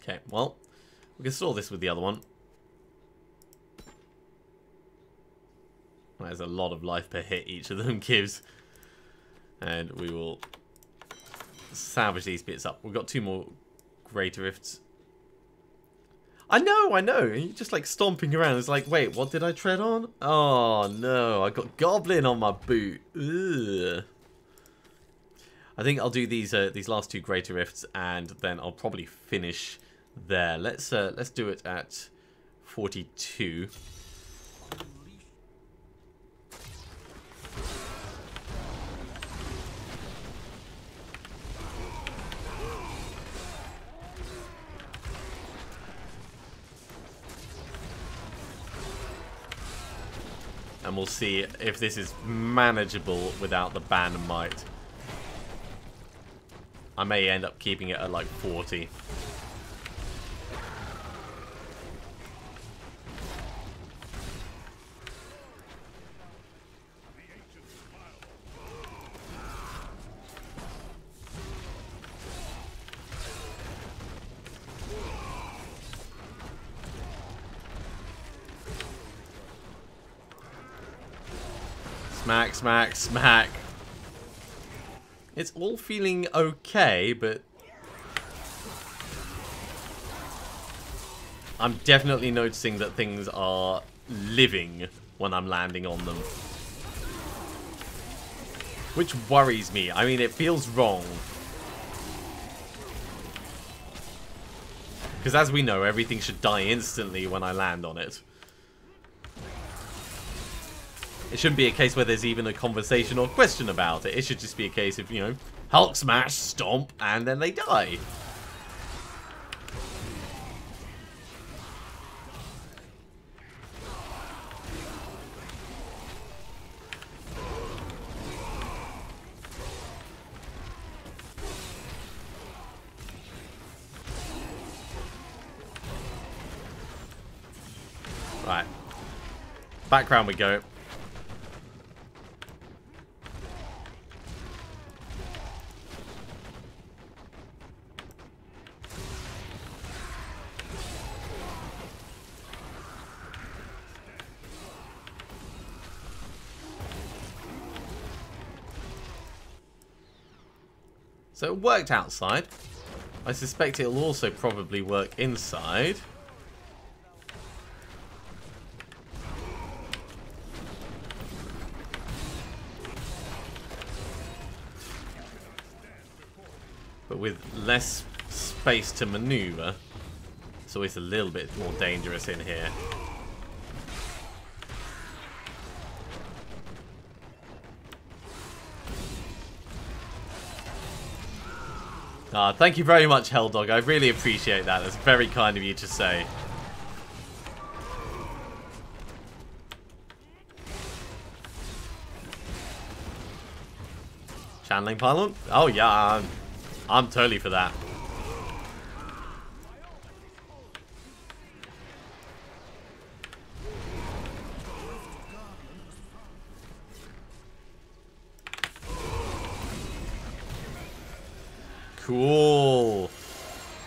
Okay, well, we can store this with the other one. There's a lot of life per hit each of them gives. And we will salvage these bits up. We've got 2 more Greater Rifts. I know. You're just like stomping around. It's like, wait, what did I tread on? Oh no, I got Goblin on my boot. Ugh. I think I'll do these last 2 Greater Rifts, and then I'll probably finish there. Let's do it at 42. And we'll see if this is manageable without the Bannermite. I may end up keeping it at like 40. Smack, smack, smack. It's all feeling okay, but I'm definitely noticing that things are living when I'm landing on them. Which worries me. I mean, it feels wrong. Because as we know, everything should die instantly when I land on it. It shouldn't be a case where there's even a conversation or question about it. It should just be a case of, you know, Hulk smash, stomp, and then they die. Right. Background we go. So it worked outside. I suspect it'll also probably work inside. But with less space to maneuver, it's always a little bit more dangerous in here. Thank you very much, Helldog. I really appreciate that. That's very kind of you to say. Channeling pylon? Oh yeah, I'm totally for that. Cool.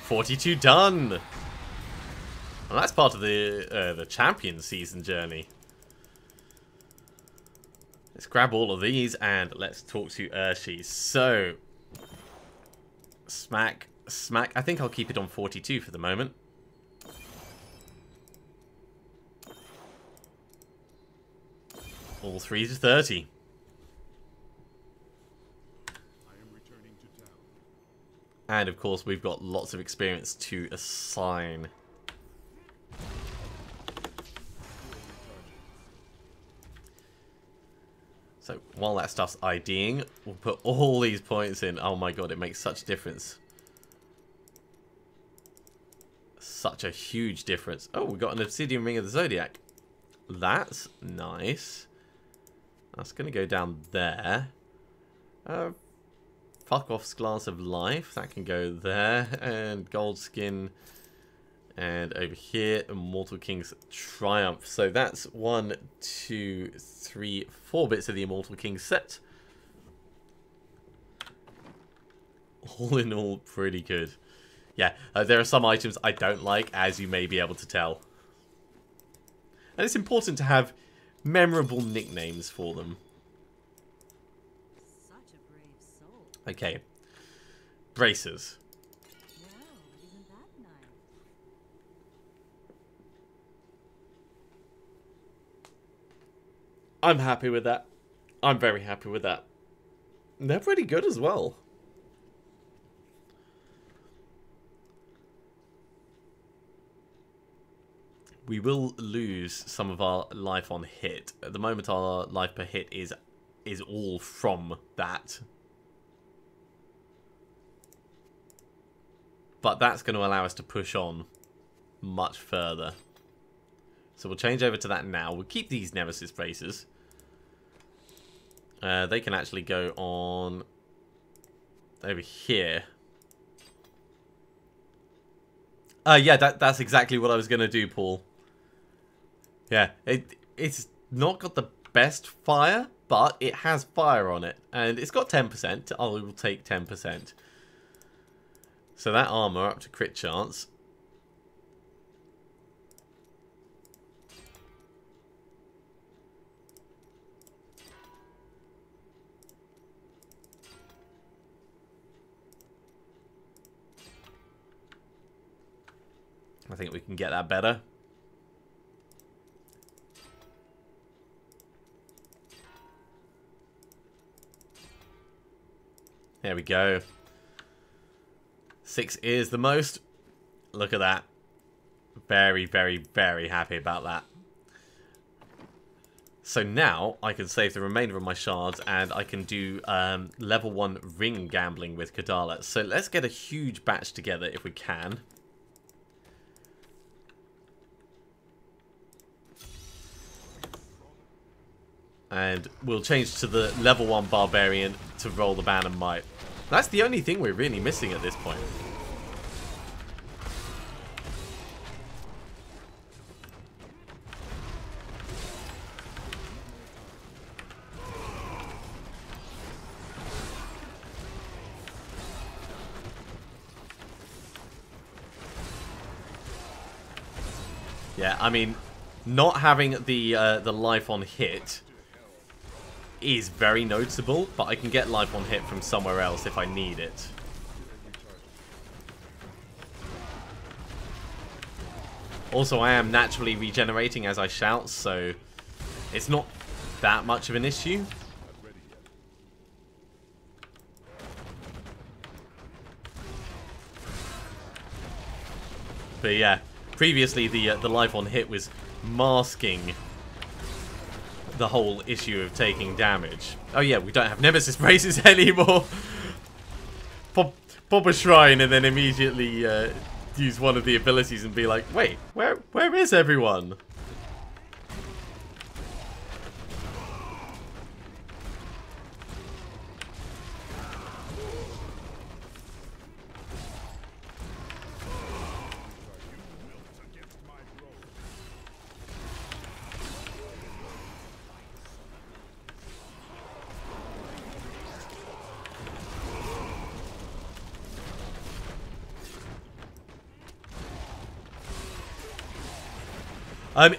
42 done. Well, that's part of the champion season journey. Let's grab all of these and let's talk to Urshi. So, smack, smack. I think I'll keep it on 42 for the moment. All 3 to 30. And of course, we've got lots of experience to assign. So while that stuff's IDing, we'll put all these points in. Oh my god, it makes such a difference. Such a huge difference. Oh, we got an obsidian ring of the Zodiac. That's nice. That's going to go down there. Fuck off's Glass of Life. That can go there. And Gold Skin. And over here, Immortal King's Triumph. So that's 1, 2, 3, 4 bits of the Immortal King set. All in all, pretty good. Yeah, there are some items I don't like, as you may be able to tell. And it's important to have memorable nicknames for them. Such a brave soul. Okay. Bracers. Well, isn't that nice? I'm happy with that. I'm very happy with that. They're pretty good as well. We will lose some of our life on hit. At the moment, our life per hit is all from that. But that's going to allow us to push on much further. So we'll change over to that now. We'll keep these Nemesis braces. They can actually go on over here. Yeah, that's exactly what I was going to do, Paul. Yeah, it's not got the best fire, but it has fire on it. And it's got 10%. I will take 10%. So that armor up to crit chance. I think we can get that better. There we go. 6 is the most. Look at that. Very, very, very happy about that. So now I can save the remainder of my shards and I can do level 1 ring gambling with Kadala. So let's get a huge batch together if we can. And we'll change to the level 1 Barbarian to roll the Ban and Might. That's the only thing we're really missing at this point. Yeah, I mean, not having the life on hit is very noticeable, but I can get life on hit from somewhere else if I need it. Also, I am naturally regenerating as I shout, so it's not that much of an issue. But yeah, previously the life on hit was masking the whole issue of taking damage. Oh yeah, we don't have Nemesis braces anymore. Pop a shrine and then immediately use one of the abilities and be like, wait, where is everyone?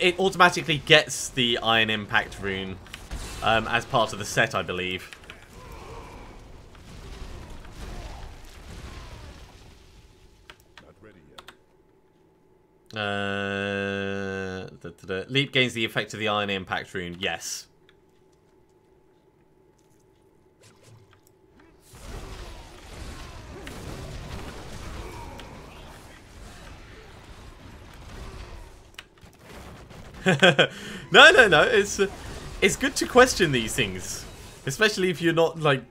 It automatically gets the Iron Impact rune as part of the set, I believe. Not ready yet. Leap gains the effect of the Iron Impact rune. Yes. No. It's good to question these things, especially if you're not like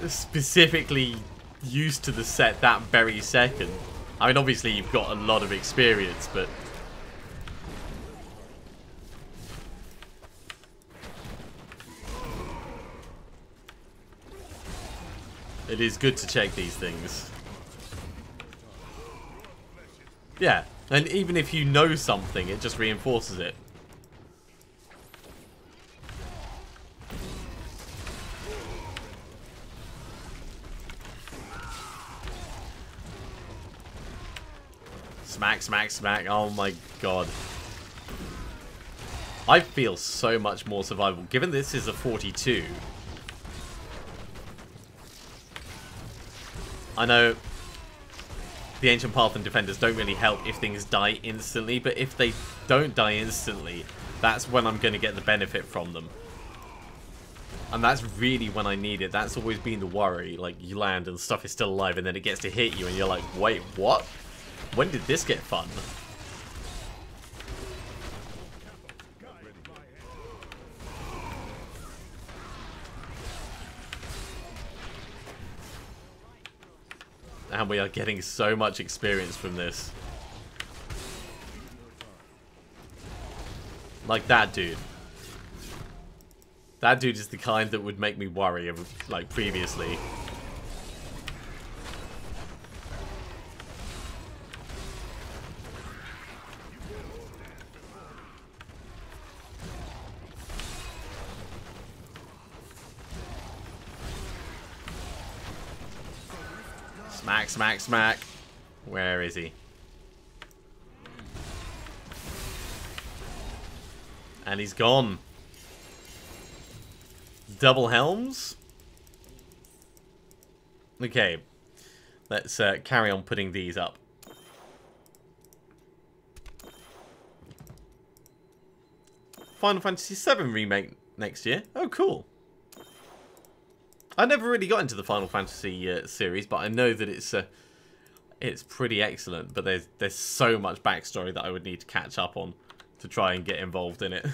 specifically used to the set that very second. I mean, obviously you've got a lot of experience, but it is good to check these things. Yeah, and even if you know something, it just reinforces it. Smack, smack, smack. Oh my god. I feel so much more survivable. Given this is a 42. I know the Ancient Path and Defenders don't really help if things die instantly, but if they don't die instantly, that's when I'm going to get the benefit from them. And that's really when I need it. That's always been the worry. Like, you land and stuff is still alive, and then it gets to hit you, and you're like, wait, what? When did this get fun? And we are getting so much experience from this. Like that dude. That dude is the kind that would make me worry of, like, previously. Smack, smack, smack. Where is he? And he's gone. Double helms? Okay. Let's carry on putting these up. Final Fantasy VII remake next year. Oh, cool. I never really got into the Final Fantasy series, but I know that it's pretty excellent. But there's so much backstory that I would need to catch up on to try and get involved in it.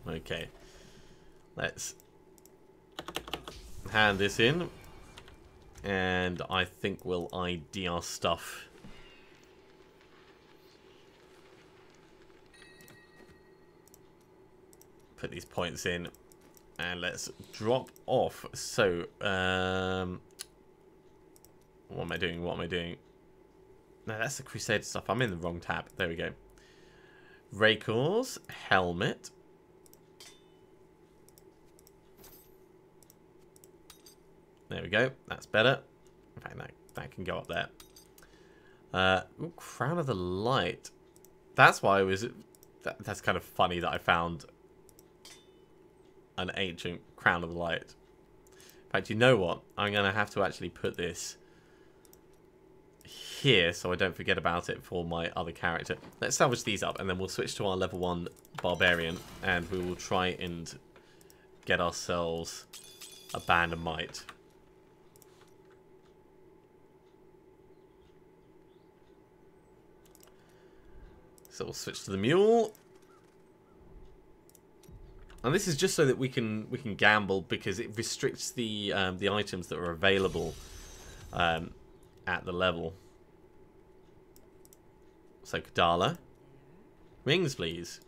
Okay, let's hand this in, and I think we'll ID our stuff. Put these points in, and let's drop off. So, what am I doing? What am I doing? No, that's the Crusader stuff. I'm in the wrong tab. There we go. Raycor's helmet. There we go. That's better. In fact, that can go up there. Ooh, Crown of the Light. That's why I was... That's kind of funny that I found an ancient Crown of the Light. In fact, you know what? I'm going to have to actually put this here so I don't forget about it for my other character. Let's salvage these up, and then we'll switch to our level 1 Barbarian, and we will try and get ourselves a Band of Might. So we'll switch to the mule, and this is just so that we can gamble, because it restricts the items that are available at the level. So Kadala, rings please.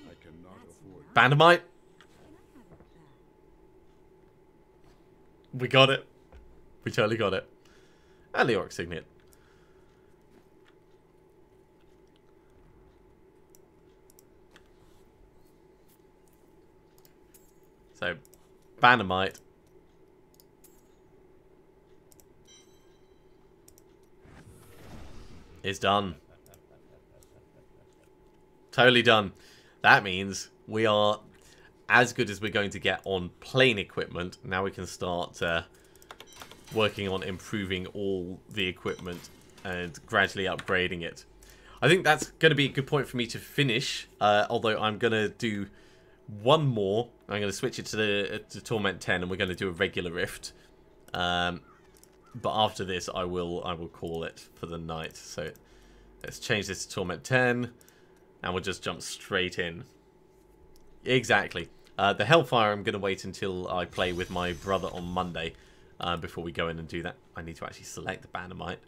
I cannot afford. Band of Might. We got it. We totally got it. And the Orc Signet. So, Band of Might. Is done. Totally done. That means we are as good as we're going to get on plain equipment. Now we can start working on improving all the equipment and gradually upgrading it. I think that's going to be a good point for me to finish. Although I'm going to do one more. I'm going to switch it to Torment 10, and we're going to do a regular rift. But after this, I will call it for the night. So let's change this to Torment 10, and we'll just jump straight in. Exactly. The Hellfire, I'm going to wait until I play with my brother on Monday before we go in and do that. I need to actually select the Band of Might.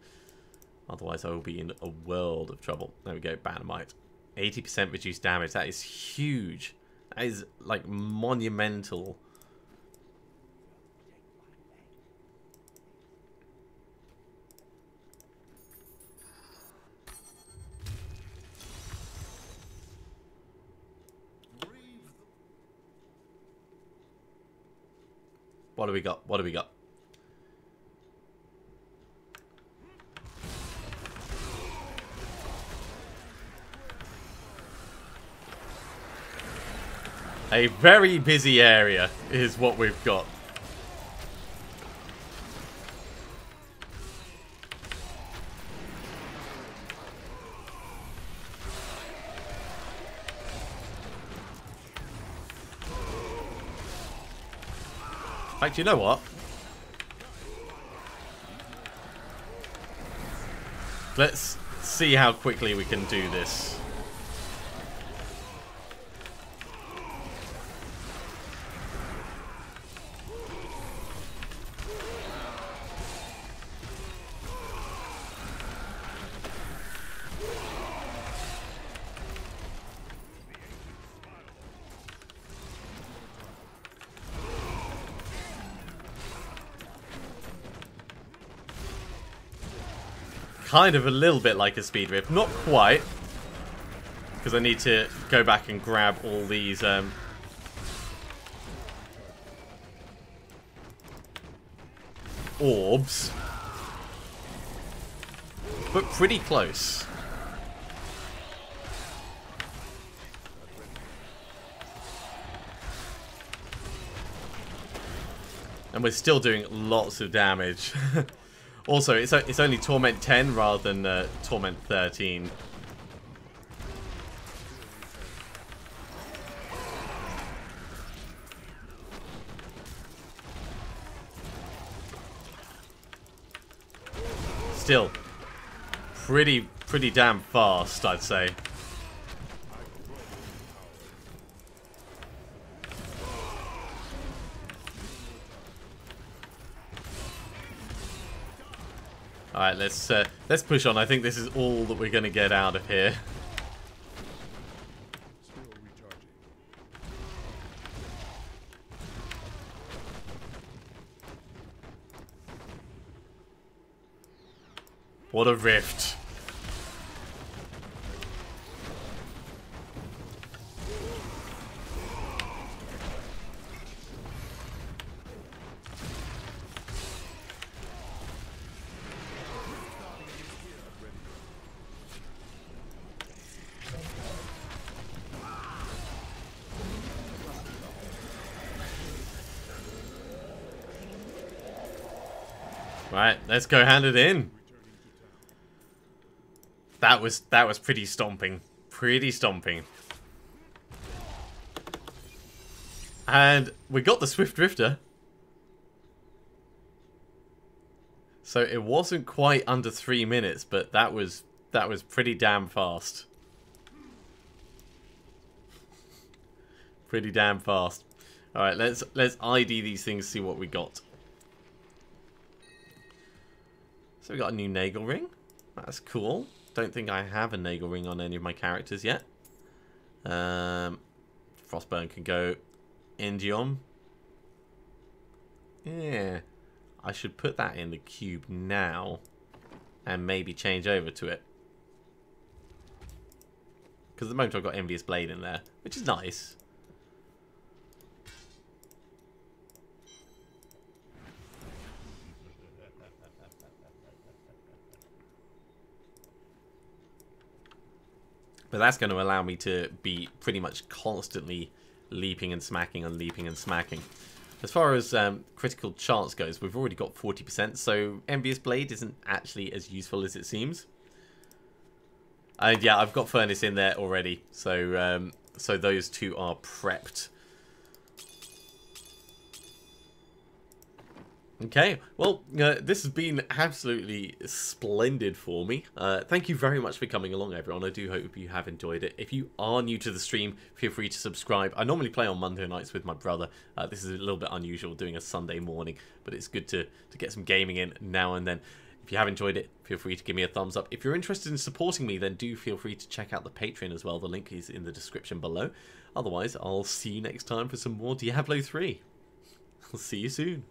Otherwise, I will be in a world of trouble. There we go, Band of Might. 80% reduced damage. That is huge. That is, like, monumental. What do we got? What do we got? A very busy area is what we've got. In fact, you know what? Let's see how quickly we can do this. kind of a little bit like a speed rip. Not quite. Because I need to go back and grab all these... orbs. But pretty close. And we're still doing lots of damage. Also, it's only Torment 10 rather than Torment 13. Still, pretty damn fast, I'd say. Alright, let's push on. I think this is all that we're going to get out of here. What a rift. Right, let's go hand it in. That was pretty stomping. Pretty stomping. And we got the Swift Drifter. So it wasn't quite under 3 minutes, but that was pretty damn fast. Pretty damn fast. Alright, let's ID these things, see what we got. So we got a new Nagel ring. That's cool. Don't think I have a Nagel ring on any of my characters yet. Frostburn can go. Indium. Yeah. I should put that in the cube now. And maybe change over to it. Because at the moment I've got Envious Blade in there. Which is nice. But that's going to allow me to be pretty much constantly leaping and smacking and leaping and smacking. As far as critical chance goes, we've already got 40%, so Envious Blade isn't actually as useful as it seems. And yeah, I've got Furnace in there already, so so those two are prepped. Okay, well, this has been absolutely splendid for me. Thank you very much for coming along, everyone. I do hope you have enjoyed it. If you are new to the stream, feel free to subscribe. I normally play on Monday nights with my brother. This is a little bit unusual doing a Sunday morning, but it's good to get some gaming in now and then. If you have enjoyed it, feel free to give me a thumbs up. If you're interested in supporting me, then do feel free to check out the Patreon as well. The link is in the description below. Otherwise, I'll see you next time for some more Diablo 3. I'll see you soon.